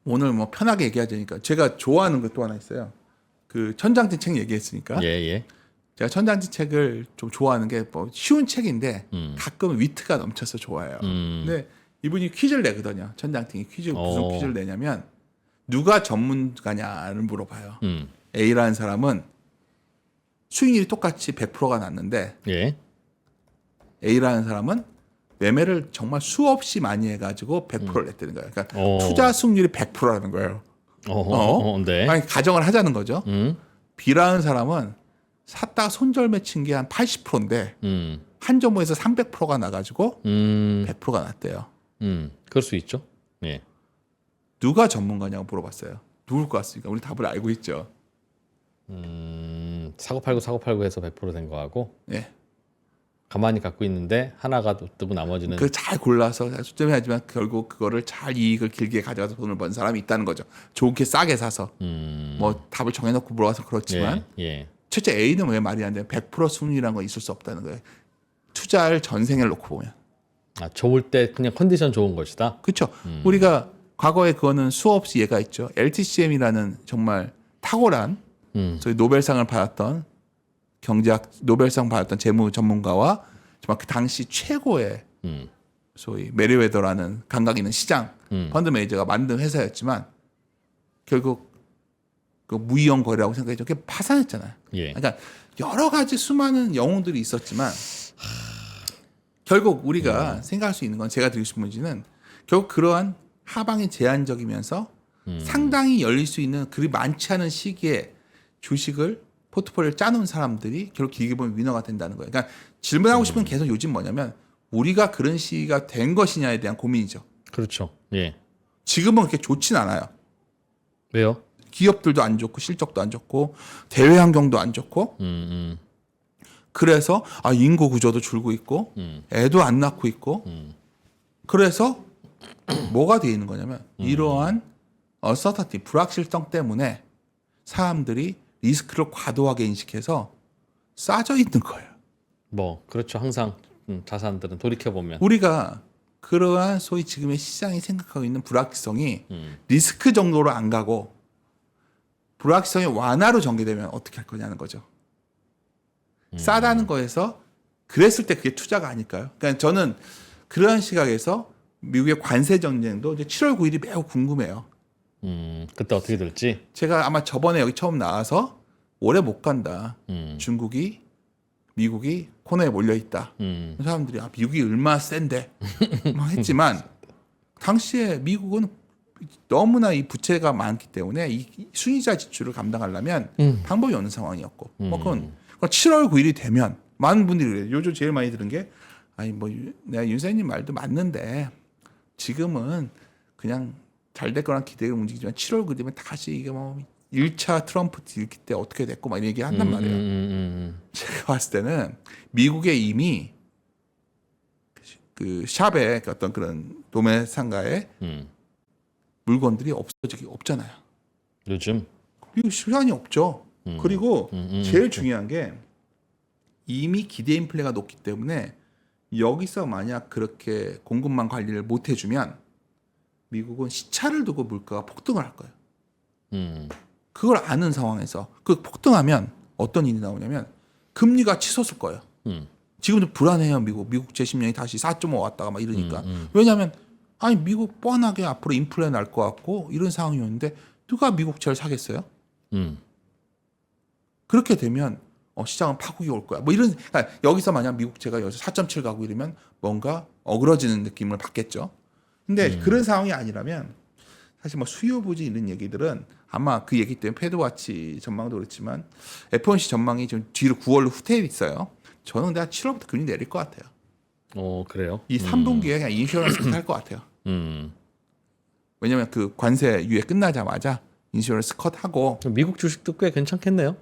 오늘 뭐 편하게 얘기하자니까 제가 좋아하는 것 또 하나 있어요. 그 천장지 책 얘기했으니까 예. 제가 천장지 책을 좀 좋아하는 게 뭐 쉬운 책인데 가끔 위트가 넘쳐서 좋아해요. 근데 이분이 퀴즈를 내거든요. 천장팅이 무슨 퀴즈를 내냐면 누가 전문가냐를 물어봐요. A라는 사람은 수익률이 똑같이 100%가 났는데 예. A라는 사람은 매매를 정말 수없이 많이 해가지고 100%를 냈다는 거예요. 그러니까 투자 수익률이 100%라는 거예요. 네. 아니, 가정을 하자는 거죠. B라는 사람은 샀다가 손절매 친 게 한 80%인데 음. 한 종목에서 300%가 나가지고 음. 100%가 났대요. 그럴 수 있죠. 예. 누가 전문가냐고 물어봤어요. 누굴 것 같습니까? 우리 답을 알고 있죠. 사고 팔고 해서 100%된 거하고 예. 가만히 갖고 있는데 하나가 뜨고 나머지는 그 잘 골라서 수점해야지만 결국 그거를 잘 이익을 길게 가져가서 돈을 번 사람이 있다는 거죠. 좋게 싸게 사서. 뭐 답을 정해놓고 물어봐서 그렇지만 예. 첫째 A는 왜 말이 안 돼요? 100% 수익이라는 건 있을 수 없다는 거예요. 투자할 전생을 놓고 보면. 아, 좋을 때 그냥 컨디션 좋은 것이다. 그렇죠. 우리가 과거에 그거는 수없이 예가 있죠. LTCM이라는 정말 탁월한 소위 노벨상을 받았던 경제학 노벨상 받았던 재무 전문가와 정말 그 당시 최고의 소위 메리웨더라는 감각 있는 시장 펀드 매니저가 만든 회사였지만 결국 그 무이용 거래라고 생각했죠. 그게 파산했잖아요. 예. 그러니까 여러 가지 수많은 영웅들이 있었지만 결국 우리가 생각할 수 있는 건 제가 드리고 싶은 문제는 결국 그러한 하방이 제한적이면서 상당히 열릴 수 있는 그리 많지 않은 시기에 주식을 포트폴리오를 짜놓은 사람들이 결국 길게 보면 위너가 된다는 거예요. 그러니까 질문하고 싶은 계속 요즘 뭐냐면 우리가 그런 시기가 된 것이냐에 대한 고민이죠. 그렇죠. 예. 지금은 그렇게 좋진 않아요. 왜요? 기업들도 안 좋고 실적도 안 좋고 대외 환경도 안 좋고 그래서 인구 구조도 줄고 있고 애도 안 낳고 있고 그래서 뭐가 돼 있는 거냐면 이러한 어서터티 불확실성 때문에 사람들이 리스크를 과도하게 인식해서 싸져 있는 거예요. 뭐 그렇죠. 항상 자산들은 돌이켜 보면 우리가 그러한 소위 지금의 시장이 생각하고 있는 불확실성이 리스크 정도로 안 가고 불확실성이 완화로 전개되면 어떻게 할 거냐는 거죠. 싸다는 거에서 그랬을 때 그게 투자가 아닐까요? 그러니까 저는 그러한 시각에서 미국의 관세 전쟁도 이제 7월 9일이 매우 궁금해요. 그때 어떻게 될지. 제가 아마 저번에 여기 처음 나와서 오래 못 간다. 중국이 미국이 코너에 몰려 있다. 사람들이 미국이 얼마나 센데 막 했지만 당시에 미국은 너무나 이 부채가 많기 때문에 이 순이자 지출을 감당하려면 방법이 없는 상황이었고 뭐 그건 7월 9일이 되면 많은 분들이 그래요. 요즘 제일 많이 들은 게 내가 윤세님 말도 맞는데 지금은 그냥 잘 될 거란 기대가 움직이지만 7월 9일 되면 다시 이게 뭐 1차 트럼프 일기 때 어떻게 됐고 막 이런 얘기 한단 말이에요. 제가 봤을 때는 미국에 이미 그 샵에 어떤 그런 도매 상가에 물건들이 없잖아요. 요즘 미국 시간이 없죠. 그리고 제일 중요한 게 이미 기대 인플레가 높기 때문에 여기서 만약 그렇게 공급망 관리를 못 해주면 미국은 시차를 두고 물가가 폭등을 할 거예요. 그걸 아는 상황에서 그 폭등하면 어떤 일이 나오냐면 금리가 치솟을 거예요. 지금도 불안해요. 미국 제10년이 다시 4.5 왔다가 막 이러니까. 왜냐하면 미국 뻔하게 앞으로 인플레 날 것 같고 이런 상황이었는데 누가 미국채를 사겠어요? 그렇게 되면 시장은 파국이 올 거야. 뭐 이런 그러니까 여기서 만약 미국채가 여기서 4.7 가고 이러면 뭔가 어그러지는 느낌을 받겠죠. 근데 그런 상황이 아니라면 사실 뭐 수요 부진 이런 얘기들은 아마 그 얘기 때문에 패드와치 전망도 그렇지만 FOMC 전망이 좀 뒤로 9월로 후퇴해 있어요. 저는 내가 7월부터 금리 내릴 것 같아요. 그래요? 이 3분기에 그냥 인슈런스 할 것 같아요. 왜냐하면 그 관세 유예 끝나자마자 인슈런스 컷하고 미국 주식도 꽤 괜찮겠네요.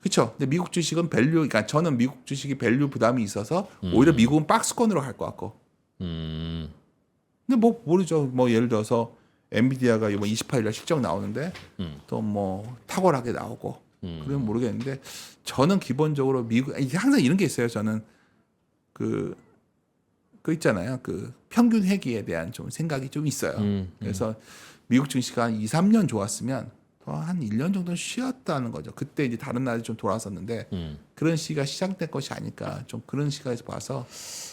그렇죠. 근데 미국 주식은 밸류, 그러니까 저는 미국 주식이 밸류 부담이 있어서 오히려 미국은 박스권으로 갈 것 같고. 근데 뭐 모르죠. 뭐 예를 들어서 엔비디아가 이번 28일날 실적 나오는데 또 뭐 탁월하게 나오고 그러면 모르겠는데 저는 기본적으로 미국 항상 이런 게 있어요. 저는 그 있잖아요. 그 평균 회귀에 대한 좀 생각이 좀 있어요. 그래서 미국 증시가 한 2, 3년 좋았으면 더 한 1년 정도는 쉬었다는 거죠. 그때 이제 다른 나라에 좀 돌아섰는데 그런 시기가 시작된 것이 아닐까. 좀 그런 시각에서 봐서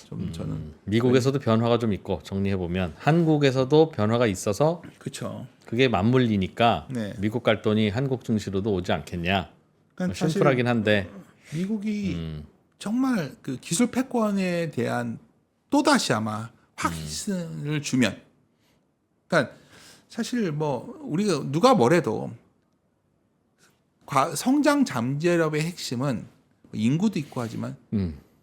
좀 저는 미국에서도 변화가 좀 있고 정리해 보면 한국에서도 변화가 있어서 그렇죠. 그게 맞물리니까 네. 미국 갈 돈이 한국 증시로도 오지 않겠냐. 그러니까 심플하긴 한데 미국이 정말 그 기술 패권에 대한 또다시 아마 확신을 주면, 그러니까 사실 뭐 우리가 누가 뭐래도 성장 잠재력의 핵심은 인구도 있고 하지만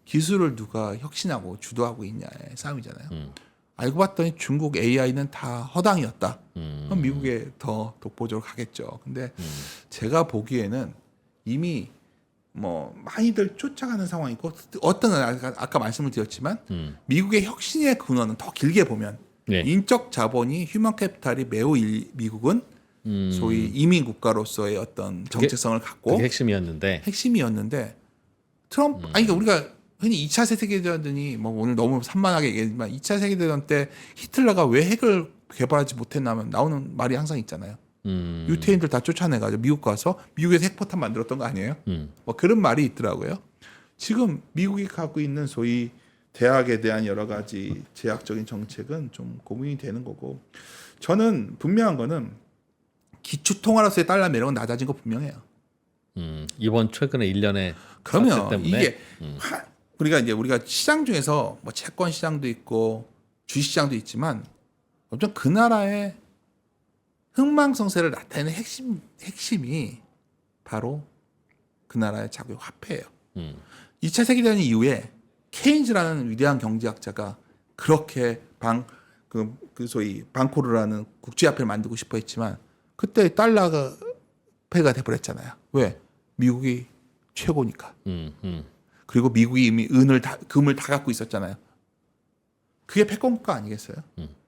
기술을 누가 혁신하고 주도하고 있냐의 싸움이잖아요. 알고 봤더니 중국 AI는 다 허당이었다. 그럼 미국에 더 독보적으로 가겠죠. 근데 제가 보기에는 이미 뭐 많이들 쫓아가는 상황이고 어떤 아까 말씀을 드렸지만 미국의 혁신의 근원은 더 길게 보면 네. 인적 자본이 휴먼 캐피탈이 매우 미국은 소위 이민 국가로서의 어떤 정체성을 갖고 그게 핵심이었는데 핵심이었는데 트럼프 아니 그러니까 우리가 흔히 2차 세계대전이 뭐 오늘 너무 산만하게 얘기했지만 2차 세계대전 때 히틀러가 왜 핵을 개발하지 못했냐면 나오는 말이 항상 있잖아요. 유태인들 다 쫓아내가지고 미국 가서 미국에서 핵포탄 만들었던 거 아니에요? 뭐 그런 말이 있더라고요. 지금 미국이 갖고 있는 소위 대학에 대한 여러 가지 제약적인 정책은 좀 고민이 되는 거고 저는 분명한 거는 기초통화로서의 달러 매력은 낮아진 거 분명해요. 이번 최근에 1년의 그러면 때문에 이게 우리가 시장 중에서 뭐 채권 시장도 있고 주식 시장도 있지만 어떤 그 나라의 흥망성쇠를 나타내는 핵심이 바로 그 나라의 자국의 화폐예요. 2차 세계대전 이후에 케인즈라는 위대한 경제학자가 그렇게 소위 방코르라는 국제화폐를 만들고 싶어 했지만 그때 달러가 패가 돼버렸잖아요. 왜? 미국이 최고니까. 그리고 미국이 이미 금을 다 갖고 있었잖아요. 그게 패권국가 아니겠어요?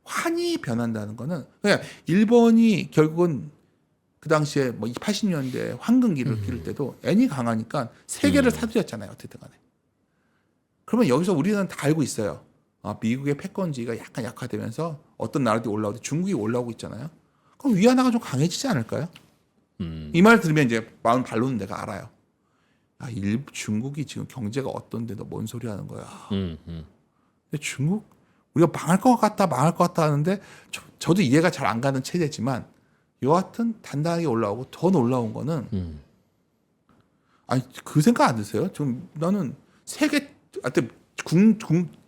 환이 변한다는 거는 그냥 일본이 결국은 그 당시에 뭐 80년대 황금기를 기를 때도 엔이 강하니까 세계를 사들였잖아요. 어쨌든 간에. 그러면 여기서 우리는 다 알고 있어요. 미국의 패권주의가 약간 약화되면서 어떤 나라들이 올라오고 중국이 올라오고 있잖아요. 그럼 위안화가 좀 강해지지 않을까요? 이 말 들으면 이제 마음 발로는 내가 알아요. 중국이 지금 경제가 어떤데도 뭔 소리 하는 거야. 근데 중국 우리가 망할 것 같다 하는데 저도 이해가 잘 안 가는 체제지만 여하튼 단단하게 올라오고 더 놀라운 거는 아니 그 생각 안 드세요? 지금 나는 세계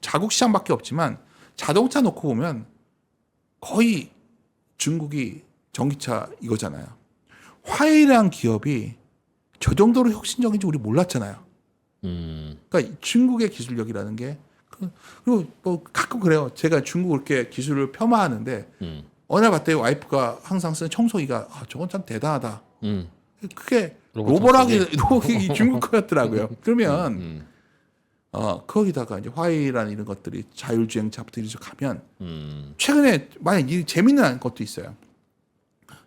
자국 시장밖에 없지만 자동차 놓고 보면 거의 중국이 전기차 이거잖아요. 화웨이라는 기업이 저 정도로 혁신적인지 우리 몰랐잖아요. 그러니까 중국의 기술력이라는 게 그리고 뭐 가끔 그래요. 제가 중국 그렇게 기술을 폄하하는데 어느 날 봤더니 와이프가 항상 쓰는 청소기가 저건 참 대단하다. 그게 로봇이 중국 거였더라고요. 그러면 거기다가 이제 화웨이라는 이런 것들이 자율주행차부터 이렇게 가면 최근에 만약 재미난 것도 있어요.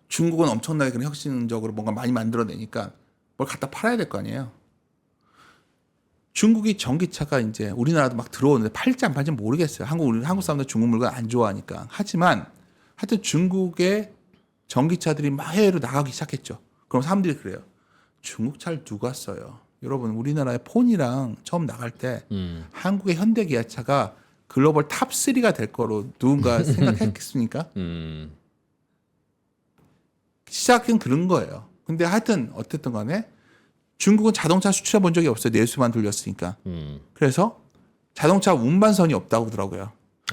중국은 엄청나게 그런 혁신적으로 뭔가 많이 만들어내니까 뭘 갖다 팔아야 될 거 아니에요. 중국이 전기차가 이제 우리나라도 막 들어오는데 팔지 안 팔지 모르겠어요. 한국 사람들 중국 물건 안 좋아하니까. 하지만 하여튼 중국의 전기차들이 막 해외로 나가기 시작했죠. 그럼 사람들이 그래요. 중국 차를 누가 써요? 여러분 우리나라의 폰이랑 처음 나갈 때 한국의 현대기아차가 글로벌 탑3가 될 거로 누군가 생각했겠습니까? 시작은 그런 거예요. 근데 하여튼 어쨌든 간에 중국은 자동차 수출해 본 적이 없어요. 내수만 돌렸으니까. 그래서 자동차 운반선이 없다고 하더라고요.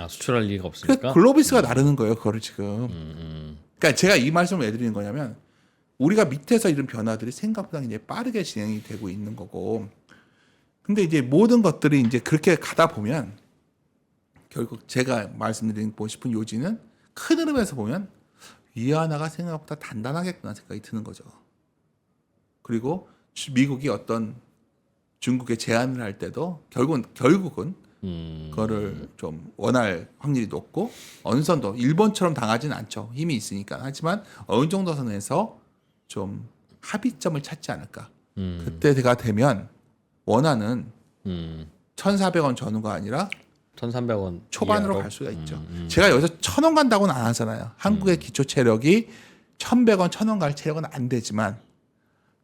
수출할 리가 없으니까. 그러니까 글로비스가 나르는 거예요. 그거를 지금. 그러니까 제가 이 말씀을 왜 드리는 거냐면 우리가 밑에서 이런 변화들이 생각보다 이제 빠르게 진행이 되고 있는 거고. 근데 이제 모든 것들이 이제 그렇게 가다 보면 결국 제가 말씀드리고 싶은 요지는 큰 흐름에서 보면 위안화가 생각보다 단단하겠구나 생각이 드는 거죠. 그리고 미국이 어떤 중국에 제안을 할 때도 결국은 그거를 좀 원할 확률이 높고 어느 선도 일본처럼 당하지는 않죠. 힘이 있으니까. 하지만 어느 정도 선에서 좀 합의점을 찾지 않을까. 그때가 되면 원화는 1,400원 전후가 아니라 1,300원 초반으로 이하로? 갈 수가 있죠. 제가 여기서 1,000원 간다고는 안 하잖아요. 한국의 기초 체력이 1,100원, 1,000원 갈 체력은 안 되지만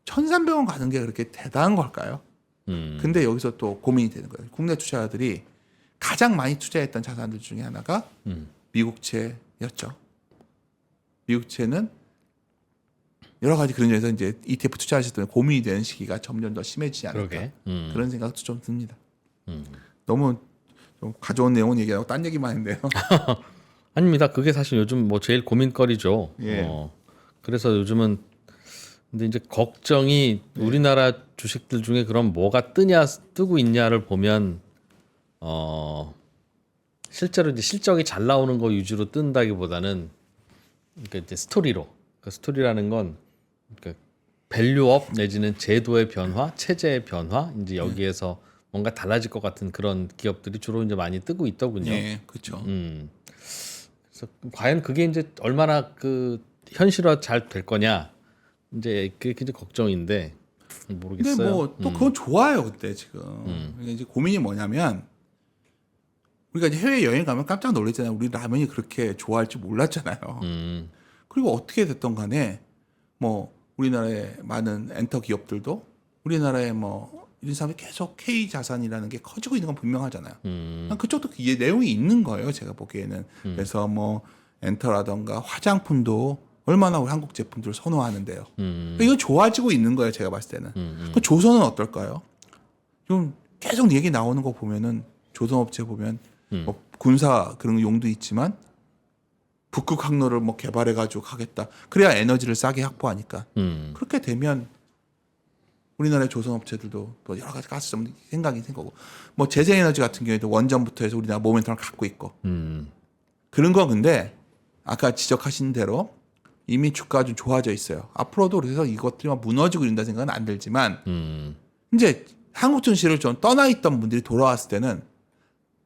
1,300원 가는 게 그렇게 대단한 걸까요? 근데 여기서 또 고민이 되는 거예요. 국내 투자자들이 가장 많이 투자했던 자산들 중에 하나가 미국채였죠. 미국채는 여러 가지 그런 점에서 이제 ETF 투자하실 때 고민이 되는 시기가 점점 더 심해지지 않을까. 그런 생각도 좀 듭니다. 너무 좀 가져온 내용은 얘기하고 딴 얘기만 했는데요. 아닙니다. 그게 사실 요즘 뭐 제일 고민거리죠. 예. 그래서 요즘은 근데 이제 걱정이 우리나라 주식들 중에 그럼 뭐가 뜨고 있냐를 보면 실제로 이제 실적이 잘 나오는 거 위주로 뜬다기보다는 그러니까 이제 스토리로 그 스토리라는 건 그러니까 밸류업 내지는 제도의 변화, 체제의 변화 이제 여기에서 뭔가 달라질 것 같은 그런 기업들이 주로 이제 많이 뜨고 있더군요. 예, 그렇죠. 그래서 과연 그게 이제 얼마나 그 현실화 잘 될 거냐 이제 그게 이제 걱정인데 모르겠어요. 근데 뭐 또 그건 좋아요 그때 지금. 그러니까 이제 고민이 뭐냐면 우리가 이제 해외 여행 가면 깜짝 놀랐잖아요. 우리 라면이 그렇게 좋아할 줄 몰랐잖아요. 그리고 어떻게 됐던 간에 뭐 우리나라의 많은 엔터 기업들도 우리나라의 뭐 이런 사람이 계속 K 자산이라는 게 커지고 있는 건 분명하잖아요. 그쪽도 이 내용이 있는 거예요. 제가 보기에는. 그래서 뭐 엔터라던가 화장품도 얼마나 우리 한국 제품들을 선호하는데요. 그러니까 이건 좋아지고 있는 거예요. 제가 봤을 때는. 그 조선은 어떨까요? 좀 계속 얘기 나오는 거 보면은 조선업체 보면 뭐 군사 그런 용도 있지만 북극 항로를 뭐 개발해가지고 가겠다. 그래야 에너지를 싸게 확보하니까. 그렇게 되면 우리나라의 조선업체들도 또 여러 가지 가스점 생각이 생기고 뭐 재생에너지 같은 경우에도 원전부터 해서 우리나라 모멘텀을 갖고 있고 그런 건 근데 아까 지적하신 대로 이미 주가가 좀 좋아져 있어요. 앞으로도 그래서 이것들이 막 무너지고 이런다 생각은 안 들지만 이제 한국 증시를 좀 떠나 있던 분들이 돌아왔을 때는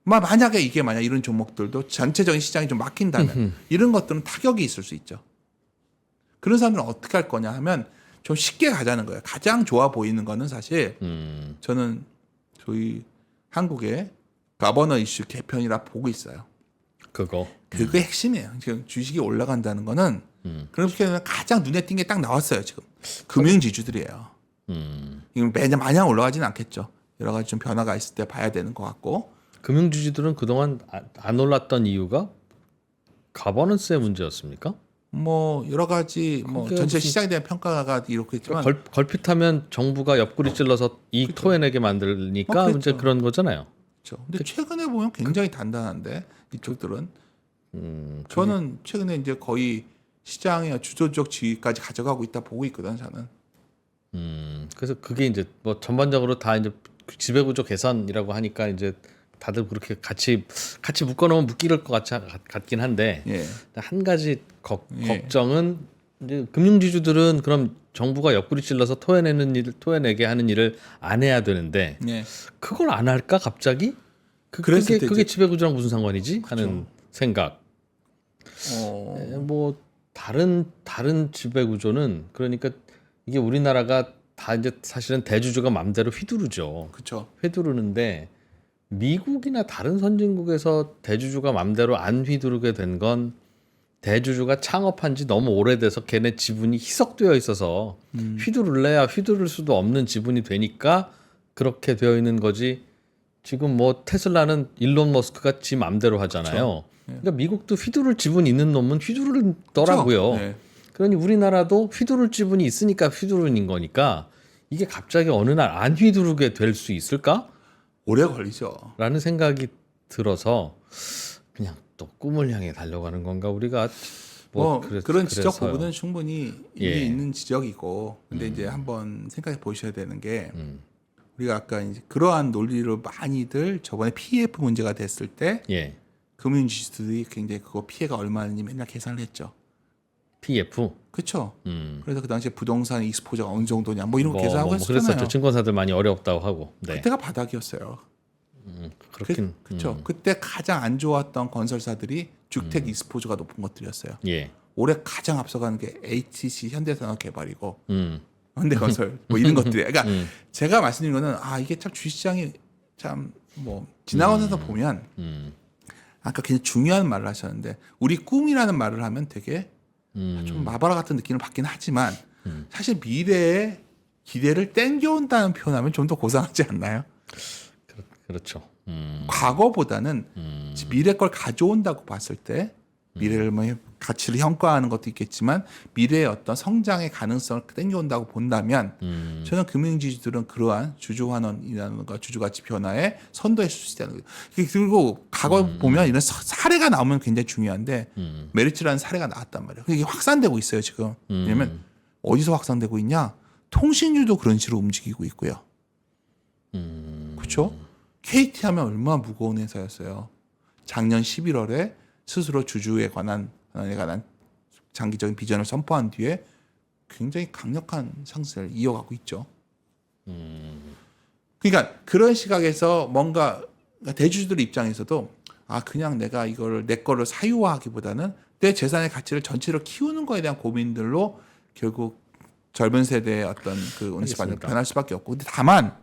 만약에 이게 만약 이런 종목들도 전체적인 시장이 좀 막힌다면 이런 것들은 타격이 있을 수 있죠. 그런 사람들은 어떻게 할 거냐 하면 좀 쉽게 가자는 거예요. 가장 좋아 보이는 거는 사실 저는 저희 한국의 가버너 이슈 개편이라 보고 있어요. 그게 핵심이에요. 지금 주식이 올라간다는 거는 그렇게 되면 가장 눈에 띈 게 딱 나왔어요. 지금 금융지주들이에요. 이건 매년 마냥 올라가지는 않겠죠. 여러 가지 좀 변화가 있을 때 봐야 되는 것 같고. 금융주주들은 그동안 안 올랐던 이유가 가버넌스의 문제였습니까? 뭐 여러 가지 뭐 전체 시장에 대한 평가가 이렇게 있지만 걸핏하면 정부가 옆구리 찔러서 이익 토해내게 만들니까 그렇죠. 이제 그런 거잖아요. 그렇죠. 근데 최근에 보면 굉장히 단단한데 이쪽들은 저는 최근에 이제 거의 시장의 주도적 지위까지 가져가고 있다 보고 있거든 저는. 그래서 그게 이제 뭐 전반적으로 다 이제 지배구조 개선이라고 하니까 이제 다들 그렇게 같이 묶어놓으면 묶일 것 같긴 한데 예. 한 가지 걱정은 이제 금융지주들은 그럼 정부가 옆구리 찔러서 토해내게 하는 일을 안 해야 되는데 예. 그걸 안 할까 갑자기? 그게 지배구조랑 무슨 상관이지? 하는 생각. 뭐 다른 지배구조는 그러니까 이게 우리나라가 다 이제 사실은 대주주가 맘대로 휘두르죠. 그렇죠. 휘두르는데 미국이나 다른 선진국에서 대주주가 맘대로 안 휘두르게 된 건 대주주가 창업한 지 너무 오래돼서 걔네 지분이 희석되어 있어서 휘두를래야 휘두를 수도 없는 지분이 되니까 그렇게 되어 있는 거지. 지금 뭐 테슬라는 일론 머스크가 지 맘대로 하잖아요. 그렇죠. 그러니까 미국도 휘두를 지분 있는 놈은 휘두르더라고요. 그렇죠. 네. 그러니 우리나라도 휘두를 지분이 있으니까 휘두르는 거니까 이게 갑자기 어느 날 안 휘두르게 될 수 있을까? 오래 걸리죠. 라는 생각이 들어서 그냥 또 꿈을 향해 달려가는 건가 우리가 그런 지적 그래서요. 부분은 충분히 일리 있는 지적이고 근데 이제 한번 생각해 보셔야 되는 게 우리가 아까 이제 그러한 논리로 많이들 저번에 PF 문제가 됐을 때 예. 금융지주들이 굉장히 그거 피해가 얼마인지 맨날 계산을 했죠. PF. 그렇죠. 그래서 그 당시에 부동산 익스포저가 어느 정도냐 뭐 이런 거 계산하고 했었잖아요. 그랬었죠. 증권사들 많이 어렵다고 하고. 네. 그때가 바닥이었어요. 그렇긴. 그렇죠. 그때 가장 안 좋았던 건설사들이 주택 익스포저가 높은 것들이었어요. 예. 올해 가장 앞서가는 게 HTC 현대산업개발이고 현대건설 뭐 이런 것들이에요. 그러니까 제가 말씀드린 거는 이게 참 주식시장이 참 뭐 지나가면서 보면 아까 굉장히 중요한 말을 하셨는데 우리 꿈이라는 말을 하면 되게 좀 마바라 같은 느낌을 받긴 하지만 사실 미래의 기대를 땡겨온다는 표현하면 좀 더 고상하지 않나요? 그렇죠. 과거보다는 미래 걸 가져온다고 봤을 때 미래를 뭐 가치를 평가하는 것도 있겠지만 미래의 어떤 성장의 가능성을 땡겨온다고 본다면 저는 금융지주들은 그러한 주주환원이라든가 주주가치 변화에 선도했을 수 있다는 거예요. 그리고 과거 보면 이런 사례가 나오면 굉장히 중요한데 메리츠라는 사례가 나왔단 말이에요. 이게 확산되고 있어요 지금. 왜냐하면 어디서 확산되고 있냐? 통신주도 그런 식으로 움직이고 있고요. 그렇죠? KT 하면 얼마나 무거운 회사였어요. 작년 11월에 스스로 주주에 관한 장기적인 비전을 선포한 뒤에 굉장히 강력한 상승을 이어가고 있죠. 그러니까 그런 시각에서 뭔가 대주주들 입장에서도 그냥 내가 이걸 내 거를 사유화하기보다는 내 재산의 가치를 전체로 키우는 거에 대한 고민들로 결국 젊은 세대의 어떤 그 온실반응이 변할 수밖에 없고, 근데 다만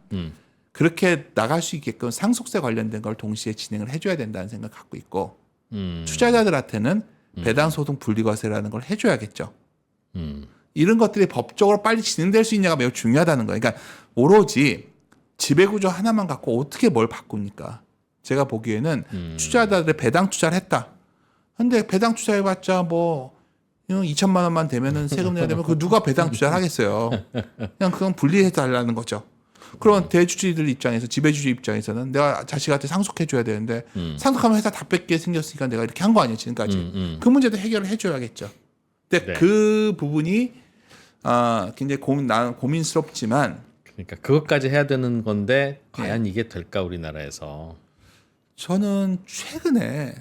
그렇게 나갈 수 있게끔 상속세 관련된 걸 동시에 진행을 해줘야 된다는 생각을 갖고 있고, 투자자들한테는 배당소득 분리과세라는 걸 해줘야겠죠. 이런 것들이 법적으로 빨리 진행될 수 있냐가 매우 중요하다는 거예요. 그러니까 오로지 지배구조 하나만 갖고 어떻게 뭘 바꿉니까? 제가 보기에는 투자자들의 배당 투자를 했다. 근데 배당 투자해봤자 뭐 2천만 원만 되면은 세금 내야 되면 그 누가 배당 투자를 하겠어요. 그냥 그건 분리해 달라는 거죠. 그런 대주주들 입장에서, 지배주주 입장에서는 내가 자식한테 상속해줘야 되는데 상속하면 회사 다 뺏게 생겼으니까 내가 이렇게 한 거 아니에요, 지금까지. 그 문제도 해결을 해줘야겠죠. 근데 그 부분이 굉장히 고민스럽지만, 그러니까 그것까지 해야 되는 건데 과연 이게 될까 우리나라에서? 저는 최근의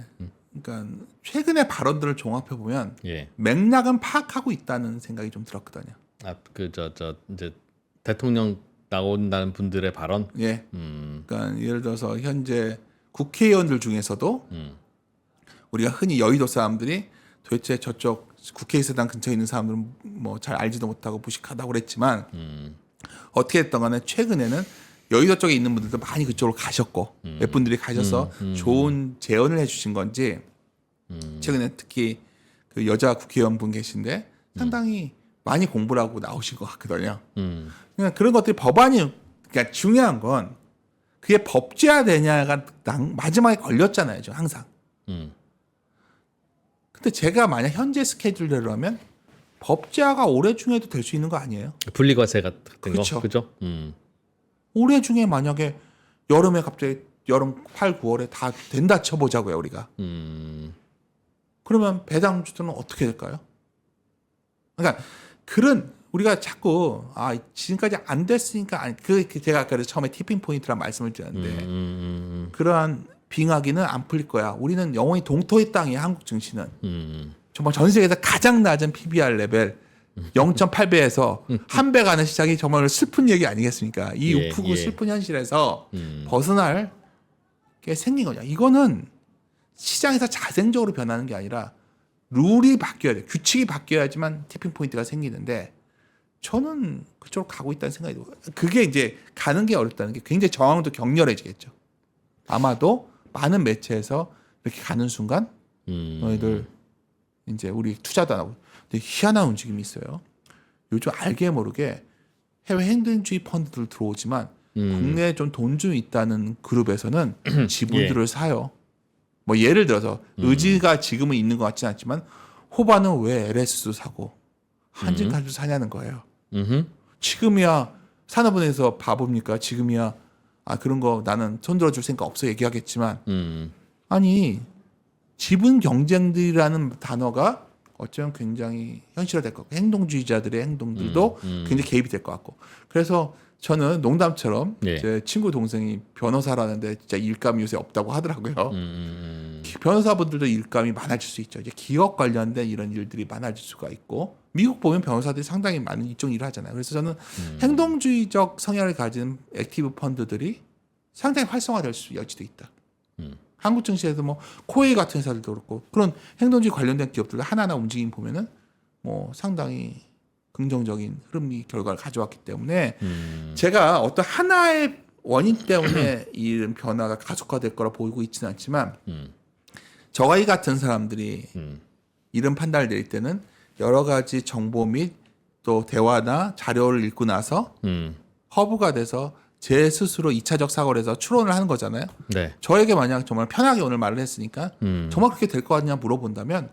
발언들을 종합해 보면 맥락은 파악하고 있다는 생각이 좀 들었거든요. 이제 대통령 나온다는 분들의 발언. 그러니까 예를 들어서 현재 국회의원들 중에서도 우리가 흔히 여의도 사람들이 도대체 저쪽 국회의사당 근처에 있는 사람들은 뭐 잘 알지도 못하고 무식하다고 그랬지만 어떻게 됐든 간에 최근에는 여의도 쪽에 있는 분들도 많이 그쪽으로 가셨고 몇 분들이 가셔서 좋은 제언을 해주신 건지 최근에 특히 그 여자 국회의원 분 계신데 상당히 많이 공부를 하고 나오신 것 같거든요. 그러니까 그런 것들이 법안이, 그러니까 중요한 건 그게 법제화되냐가 마지막에 걸렸잖아요, 저 항상. 근데 제가 만약 현재 스케줄대로라면 법제화가 올해 중에도 될 수 있는 거 아니에요? 분리과세 같은 그쵸. 거, 그죠? 올해 중에 만약에 여름에 갑자기 여름 8, 9월에 다 된다 쳐보자고요, 우리가. 그러면 배당주들은 어떻게 될까요? 그러니까 우리가 자꾸 지금까지 안 됐으니까 제가 아까 처음에 티핑 포인트란 말씀을 드렸는데 그러한 빙하기는 안 풀릴 거야. 우리는 영원히 동토의 땅이야, 한국 증시는. 정말 전 세계에서 가장 낮은 PBR 레벨 0.8배에서 1배 가는 시장이 정말 슬픈 얘기 아니겠습니까? 이 우프고 슬픈 현실에서 벗어날 게 생긴 거냐. 이거는 시장에서 자생적으로 변하는 게 아니라 룰이 바뀌어야 돼. 규칙이 바뀌어야지만 티핑 포인트가 생기는데 저는 그쪽으로 가고 있다는 생각이 들어요. 그게 이제 가는 게 어렵다는 게 굉장히 저항도 격렬해지겠죠. 아마도 많은 매체에서 이렇게 가는 순간 너희들 이제 우리 투자도 안 하고. 근데 희한한 움직임이 있어요. 요즘 알게 모르게 해외 행동주의 펀드들 들어오지만 국내에 좀 돈 좀 있다는 그룹에서는 지분들을 사요. 뭐 예를 들어서 의지가 지금은 있는 것 같지는 않지만 호반은 왜 LS도 사고 한진칼도 사냐는 거예요. 지금이야 산업은행에서 바보입니까? 지금이야 그런 거 나는 손들어줄 생각 없어 얘기하겠지만 아니 지분 경쟁들이라는 단어가 어쩌면 굉장히 현실화될 것 같고 행동주의자들의 행동들도 굉장히 개입이 될 것 같고 그래서 저는 농담처럼 제 친구 동생이 변호사라는데 진짜 일감이 요새 없다고 하더라고요. 변호사분들도 일감이 많아질 수 있죠. 이제 기업 관련된 이런 일들이 많아질 수가 있고 미국 보면 변호사들이 상당히 많은 이쪽 일을 하잖아요. 그래서 저는 행동주의적 성향을 가진 액티브 펀드들이 상당히 활성화될 수 여지도 있다. 한국 증시에도 뭐 코웨이 같은 회사들도 그렇고 그런 행동주의 관련된 기업들 하나하나 움직임 보면은 뭐 상당히 긍정적인 흐름이 결과를 가져왔기 때문에 제가 어떤 하나의 원인 때문에 이런 변화가 가속화될 거라 보이고 있지는 않지만 저희 같은 사람들이 이런 판단을 내릴 때는 여러 가지 정보 및 또 대화나 자료를 읽고 나서 허브가 돼서 제 스스로 2차적 사고를 해서 추론을 하는 거잖아요. 네. 저에게 만약 정말 편하게 오늘 말을 했으니까 정말 그렇게 될 것 같냐 물어본다면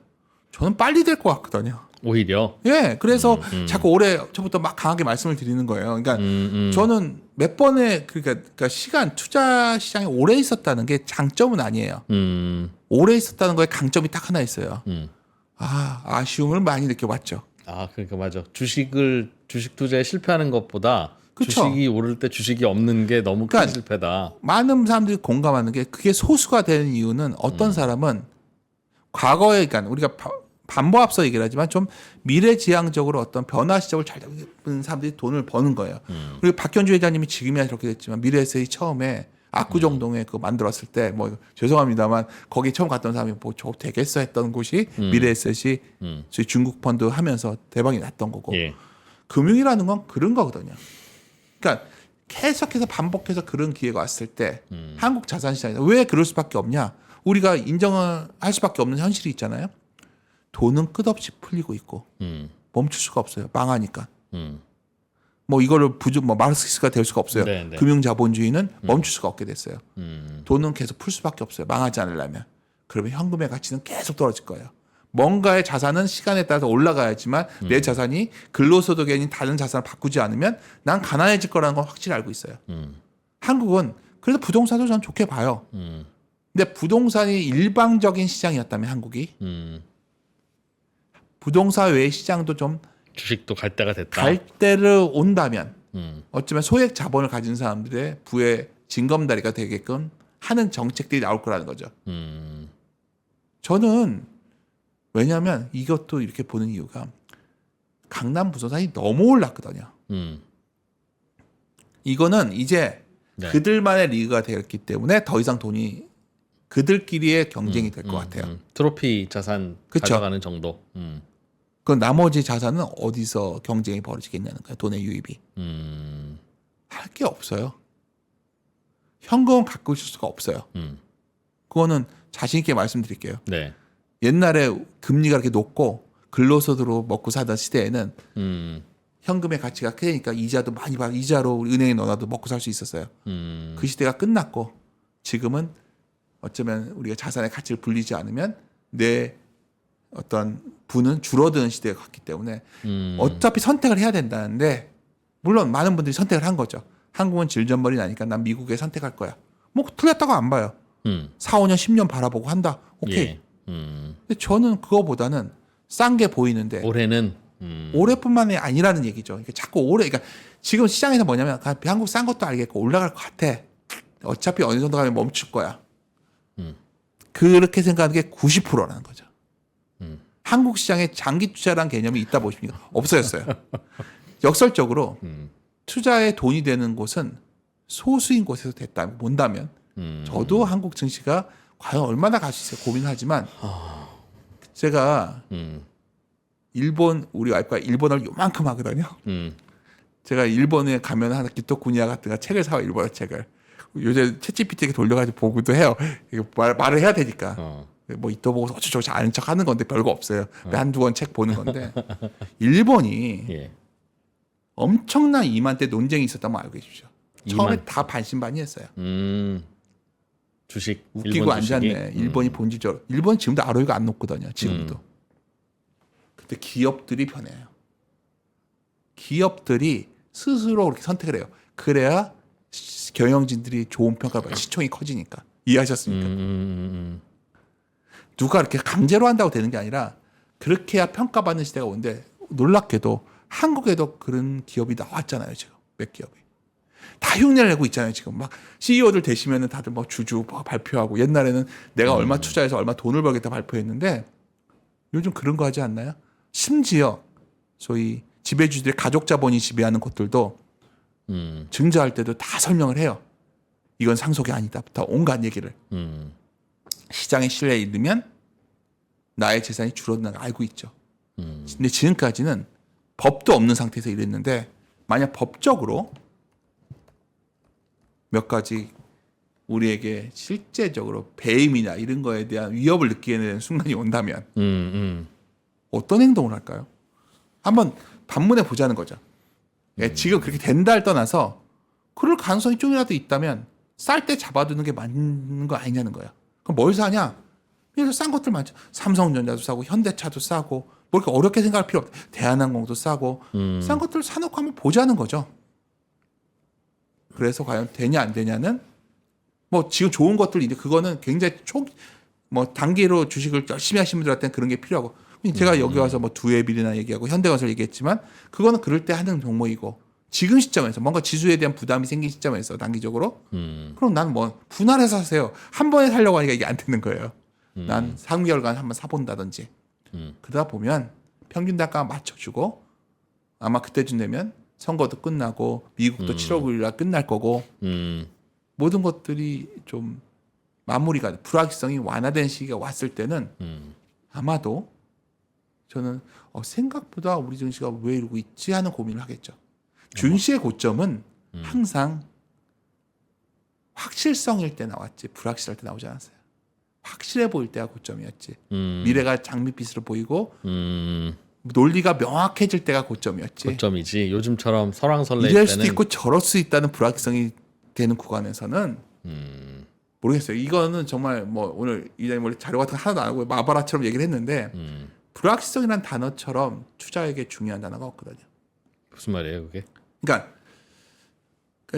저는 빨리 될 것 같거든요. 오히려. 예, 그래서 자꾸 올해 초부터 막 강하게 말씀을 드리는 거예요. 그러니까 저는 몇 번의 그러니까 시간 투자 시장에 오래 있었다는 게 장점은 아니에요. 오래 있었다는 거에 강점이 딱 하나 있어요. 아쉬움을 많이 느껴봤죠. 그러니까 맞아. 주식 투자에 실패하는 것보다 그쵸. 주식이 오를 때 주식이 없는 게 너무 큰 그러니까 실패다. 많은 사람들이 공감하는 게 그게 소수가 되는 이유는 어떤 사람은 과거에 그러니까 우리가 반복 앞서 얘기를 하지만 좀 미래지향적으로 어떤 변화 시점을 잘 잡는 사람들이 돈을 버는 거예요. 그리고 박현주 회장님이 지금이야 그렇게 됐지만 미래에세이 처음에 압구정동에 그거 만들었을 때 뭐 죄송합니다만 거기 처음 갔던 사람이 뭐 저 되겠어 했던 곳이 미래에셋이 저희 중국 펀드 하면서 대박이 났던 거고 예. 금융이라는 건 그런 거거든요. 그러니까 계속해서 반복해서 그런 기회가 왔을 때 한국 자산시장이 왜 그럴 수밖에 없냐? 우리가 인정을 할 수밖에 없는 현실이 있잖아요. 돈은 끝없이 풀리고 있고 멈출 수가 없어요. 망하니까. 뭐 이거를 뭐 마르크스가 될 수가 없어요. 네, 네. 금융자본주의는 멈출 수가 없게 됐어요. 돈은 계속 풀 수밖에 없어요. 망하지 않으려면. 그러면 현금의 가치는 계속 떨어질 거예요. 뭔가의 자산은 시간에 따라서 올라가야지만 내 자산이 근로소득이 아닌 다른 자산을 바꾸지 않으면 난 가난해질 거라는 건 확실히 알고 있어요. 한국은 그래서 부동산도 저는 좋게 봐요. 근데 부동산이 일방적인 시장이었다면 한국이 부동산 외의 시장도 좀 주식도 갈 때가 됐다. 갈 때를 온다면 어쩌면 소액 자본을 가진 사람들의 부의 징검다리가 되게끔 하는 정책들이 나올 거라는 거죠. 저는 왜냐하면 이것도 이렇게 보는 이유가 강남 부동산이 너무 올랐거든요. 이거는 이제 네. 그들만의 리그가 되었기 때문에 더 이상 돈이 그들끼리의 경쟁이 될 것 같아요. 트로피 자산 그쵸. 가져가는 정도. 그 나머지 자산은 어디서 경쟁이 벌어지겠냐는 거예요. 돈의 유입이. 할 게 없어요. 현금은 갖고 있을 수가 없어요. 그거는 자신 있게 말씀드릴게요. 네. 옛날에 금리가 이렇게 높고 근로소득으로 먹고 사던 시대에는 현금의 가치가 크니까 이자도 많이 받아 이자로 우리 은행에 넣어놔도 먹고 살 수 있었어요. 그 시대가 끝났고 지금은 어쩌면 우리가 자산의 가치를 불리지 않으면 내 어떤 부는 줄어드는 시대가 갔기 때문에 어차피 선택을 해야 된다는데 물론 많은 분들이 선택을 한 거죠. 한국은 질전머리 나니까 난 미국에 선택할 거야. 뭐 틀렸다고 안 봐요. 4, 5년, 10년 바라보고 한다. 오케이. 예. 근데 저는 그거보다는 싼 게 보이는데 올해는 올해뿐만이 아니라는 얘기죠. 그러니까 자꾸 올해 그러니까 지금 시장에서 뭐냐면 한국 싼 것도 알겠고 올라갈 것 같아. 어차피 어느 정도 가면 멈출 거야. 그렇게 생각하는 게 90%라는 거죠. 한국 시장에 장기 투자라는 개념이 있다 보십니까? 없어졌어요. 역설적으로 투자에 돈이 되는 곳은 소수인 곳에서 됐다 본다면 저도 한국 증시가 과연 얼마나 갈 수 있어요 고민하지만 제가 일본 우리 와이프가 일본어를 요만큼 하거든요. 제가 일본에 가면 하나 기토쿠니아 같은 거 책을 사와 일본어 책을 요새 챗GPT에 돌려가지고 보기도 해요. 이거 말을 해야 되니까. 뭐 이또 보고서 어쩌고저쩌고 아는 척 하는 건데 별거 없어요. 한두 권 책 보는 건데 일본이 예. 엄청난 이맘때 논쟁이 있었다면 알고 계십시오. 처음에 이만. 다 반신반의했어요. 주식 웃기고 일본 앉았네. 주식이? 일본이 본질적으로 일본 지금도 ROE가 안 높거든요. 지금도. 근데 기업들이 변해요. 기업들이 스스로 그렇게 선택을 해요. 그래야 경영진들이 좋은 평가를 받아요. 시총이 커지니까. 이해하셨습니까? 누가 이렇게 강제로 한다고 되는 게 아니라 그렇게 해야 평가받는 시대가 오는데 놀랍게도 한국에도 그런 기업이 나왔잖아요. 지금 몇 기업이. 다 흉내를 내고 있잖아요. 지금 막 CEO들 되시면은 다들 뭐 주주 뭐 발표하고 옛날에는 내가 얼마 투자해서 얼마 돈을 벌겠다 발표했는데 요즘 그런 거 하지 않나요? 심지어 소위 지배주들의 가족 자본이 지배하는 것들도 증자할 때도 다 설명을 해요. 이건 상속이 아니다부터 온갖 얘기를. 시장의 신뢰에 이르면 나의 재산이 줄어드는 걸 알고 있죠. 근데 지금까지는 법도 없는 상태에서 이랬는데 만약 법적으로 몇 가지 우리에게 실제적으로 배임이나 이런 거에 대한 위협을 느끼게 되는 순간이 온다면 어떤 행동을 할까요? 한번 반문해 보자는 거죠. 지금 그렇게 된다를 떠나서 그럴 가능성이 좀이라도 있다면 쌀 때 잡아두는 게 맞는 거 아니냐는 거예요. 그럼 뭘 사냐? 그래서 싼 것들 많죠. 삼성전자도 싸고 현대차도 싸고 뭐 이렇게 어렵게 생각할 필요 없다. 대한항공도 싸고 싼 것들을 사놓고 한번 보자는 거죠. 그래서 과연 되냐 안 되냐는 뭐 지금 좋은 것들이 있는데 그거는 굉장히 뭐 단기로 주식을 열심히 하시는 분들한테는 그런 게 필요하고 제가 여기 와서 뭐 두에빌이나 얘기하고 현대건설 얘기했지만 그거는 그럴 때 하는 종목이고 지금 시점에서 뭔가 지수에 대한 부담이 생긴 시점에서 단기적으로 그럼 난 뭐 분할해서 사세요. 한 번에 살려고 하니까 이게 안 되는 거예요. 난 3개월간 한번 사본다든지 그러다 보면 평균 단가 맞춰주고 아마 그때쯤 되면 선거도 끝나고 미국도 7월 9일날 끝날 거고 모든 것들이 좀 마무리가 불확실성이 완화된 시기가 왔을 때는 아마도 저는 생각보다 우리 증시가 왜 이러고 있지 하는 고민을 하겠죠. 증시의 고점은 항상 확실성일 때 나왔지 불확실할 때 나오지 않았어요. 확실해 보일 때가 고점이었지. 미래가 장밋빛으로 보이고 논리가 명확해질 때가 고점이었지. 고점이지. 요즘처럼 설왕설래 이럴 때는 수도 있고 저럴 수 있다는 불확실성이 되는 구간에서는 모르겠어요. 이거는 정말 뭐 오늘 이자님 원래 자료 같은 거 하나도 안 하고 마바라처럼 얘기를 했는데 불확실성이라는 단어처럼 투자에게 중요한 단어가 없거든요. 무슨 말이에요, 그게? 그러니까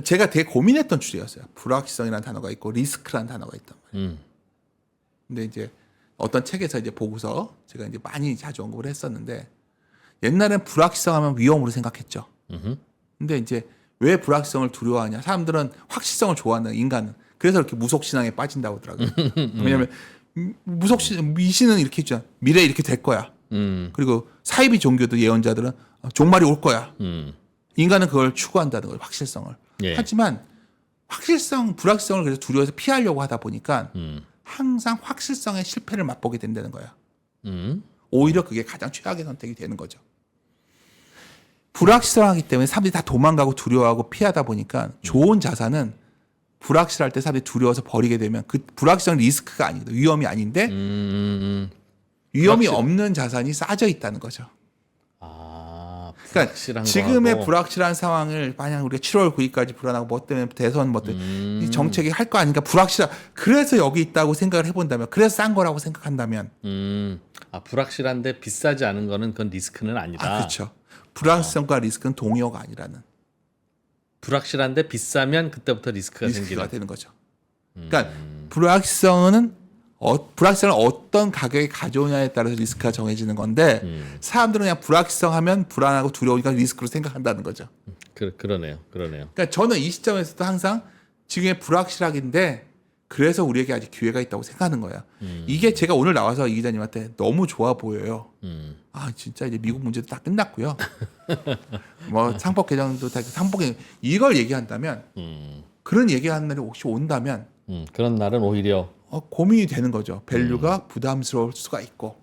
제가 되게 고민했던 주제였어요. 불확실성이라는 단어가 있고 리스크라는 단어가 있단 말이에요. 근데 이제 어떤 책에서 이제 보고서 제가 이제 많이 자주 언급을 했었는데 옛날엔 불확실성하면 위험으로 생각했죠. 근데 이제 왜 불확실성을 두려워하냐? 사람들은 확실성을 좋아하는 인간은 그래서 이렇게 무속신앙에 빠진다고 하더라고요. 왜냐하면 미신은 이렇게 있잖아. 미래 이렇게 될 거야. 그리고 사이비 종교도 예언자들은 종말이 올 거야. 인간은 그걸 추구한다는 거예요. 확실성을. 예. 하지만 불확실성을 그래서 두려워해서 피하려고 하다 보니까 항상 확실성의 실패를 맛보게 된다는 거야. 오히려 그게 가장 최악의 선택이 되는 거죠. 불확실하기 때문에 사람들이 다 도망가고 두려워하고 피하다 보니까 좋은 자산은 불확실할 때 사람들이 두려워서 버리게 되면 그 불확실성 리스크가 아니거든. 위험이 아닌데 위험이 없는 자산이 싸져 있다는 거죠. 그러니까 지금의 거하고. 불확실한 상황을 만약 우리가 7월 9일까지 불안하고 뭐 때문에 대선 뭐 때문에 이 정책이 할 거 아닌가 그래서 여기 있다고 생각을 해본다면 그래서 싼 거라고 생각한다면 불확실한데 비싸지 않은 거는 그건 리스크는 아니다. 그렇죠. 불확실성과 리스크는 동의어가 아니라는 불확실한데 비싸면 그때부터 리스크가 생기는. 되는 거죠. 그러니까 불확실성은 어떤 가격에 가져오냐에 따라서 리스크가 정해지는 건데 사람들은 그냥 불확실성 하면 불안하고 두려우니까 리스크로 생각한다는 거죠. 그러네요. 그러니까 저는 이 시점에서도 항상 지금의 불확실하긴데 그래서 우리에게 아직 기회가 있다고 생각하는 거예요. 이게 제가 오늘 나와서 이 기자님한테 너무 좋아 보여요. 진짜 이제 미국 문제도 다 끝났고요. 뭐 상법 개정도 다 이걸 얘기한다면 그런 얘기하는 날이 혹시 온다면 그런 날은 오히려 고민이 되는 거죠. 밸류가 부담스러울 수가 있고.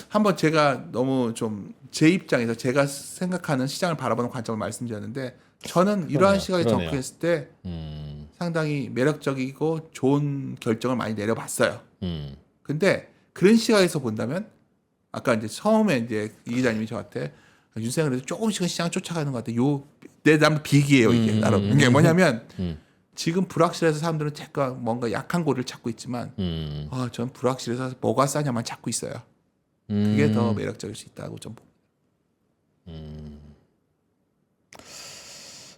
한번 제가 너무 좀 제 입장에서 제가 생각하는 시장을 바라보는 관점을 말씀드렸는데 저는 이러한 시각에 그러네요. 접근했을 때 상당히 매력적이고 좋은 결정을 많이 내려봤어요. 근데 그런 시각에서 본다면 아까 이제 처음에 이제 이 기자님이 저한테 윤생은 그래도 조금씩은 시장을 쫓아가는 것 같아. 내 나름 비기예요 이게 나름. 이게 뭐냐면 지금 불확실해서 사람들은 제가 뭔가 약한 고리를 찾고 있지만 전 불확실해서 뭐가 싸냐만 찾고 있어요. 그게 더 매력적일 수 있다고 좀 봅니다.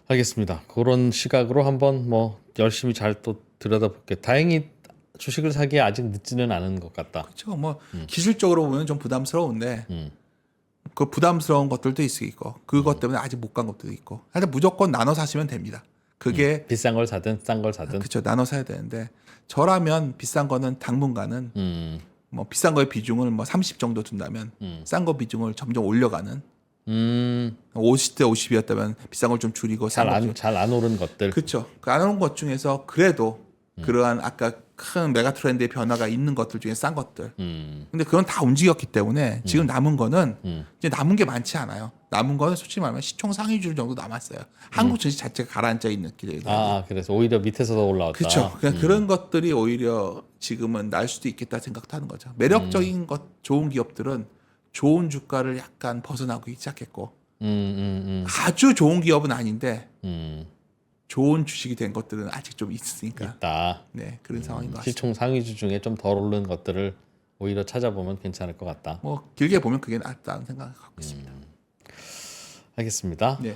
알겠습니다. 그런 시각으로 한번 뭐 열심히 잘 또 들여다볼게. 다행히 주식을 사기에 아직 늦지는 않은 것 같다. 그렇죠. 뭐 기술적으로 보면 좀 부담스러운데 그 부담스러운 것들도 있고 그것 때문에 아직 못 간 것들도 있고. 하여튼 무조건 나눠 사시면 됩니다. 그게 비싼 걸 사든 싼 걸 사든. 그렇죠. 나눠 사야 되는데 저라면 비싼 거는 당분간은 뭐 비싼 거의 비중을 뭐 30 정도 둔다면 싼 거 비중을 점점 올려가는 50대 50이었다면 비싼 걸 좀 줄이고 잘 안 오른 것들. 그렇죠. 그 안 오른 것 중에서 그래도 그러한 아까 큰 메가 트렌드의 변화가 있는 것들 중에 싼 것들. 근데 그건 다 움직였기 때문에 지금 남은 거는 이제 남은 게 많지 않아요. 남은 거는 솔직히 말하면 시총 상위줄 정도 남았어요. 한국 증시 자체가 가라앉아 있는 길이에요. 그래서 오히려 밑에서 더 올라왔다. 그렇죠. 그런 것들이 오히려 지금은 날 수도 있겠다 생각하는 거죠. 매력적인 것, 좋은 기업들은 좋은 주가를 약간 벗어나고 시작했고 아주 좋은 기업은 아닌데 좋은 주식이 된 것들은 아직 좀 있으니까 있다. 네, 그런 상황인 것 같습니다. 시총 상위주 중에 좀 덜 오른 것들을 오히려 찾아보면 괜찮을 것 같다. 뭐 길게 보면 그게 낫다는 생각을 갖고 있습니다. 알겠습니다. 네.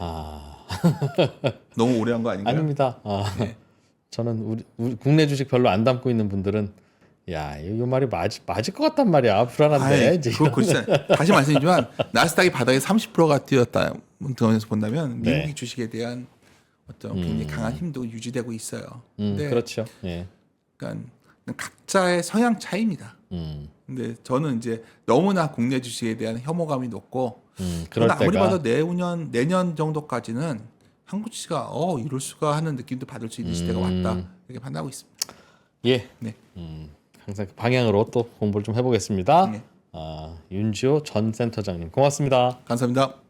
너무 오래 한 거 아닌가요? 아닙니다. 네. 저는 우리 국내 주식 별로 안 담고 있는 분들은 야, 이 말이 맞을 것 같단 말이야. 불안한데. 아이, 지금. 그거 글쎄 다시 말씀드리지만 나스닥이 바닥에 30%가 뛰었다 점에서 본다면 네. 미국의 주식에 대한 어떤 굉장히 강한 힘도 유지되고 있어요. 근데 그렇죠. 예. 그러니까 각자의 성향 차이입니다. 근데 저는 이제 너무나 국내 주식에 대한 혐오감이 높고 그럴 저는 아무리 때가 봐도 내년 정도까지는 한국 주식가 이럴 수가 하는 느낌도 받을 수 있는 시대가 왔다 이렇게 판단하고 있습니다. 예. 네. 항상 그 방향으로 또 공부를 좀 해보겠습니다. 네. 윤지호 전 센터장님 고맙습니다. 감사합니다.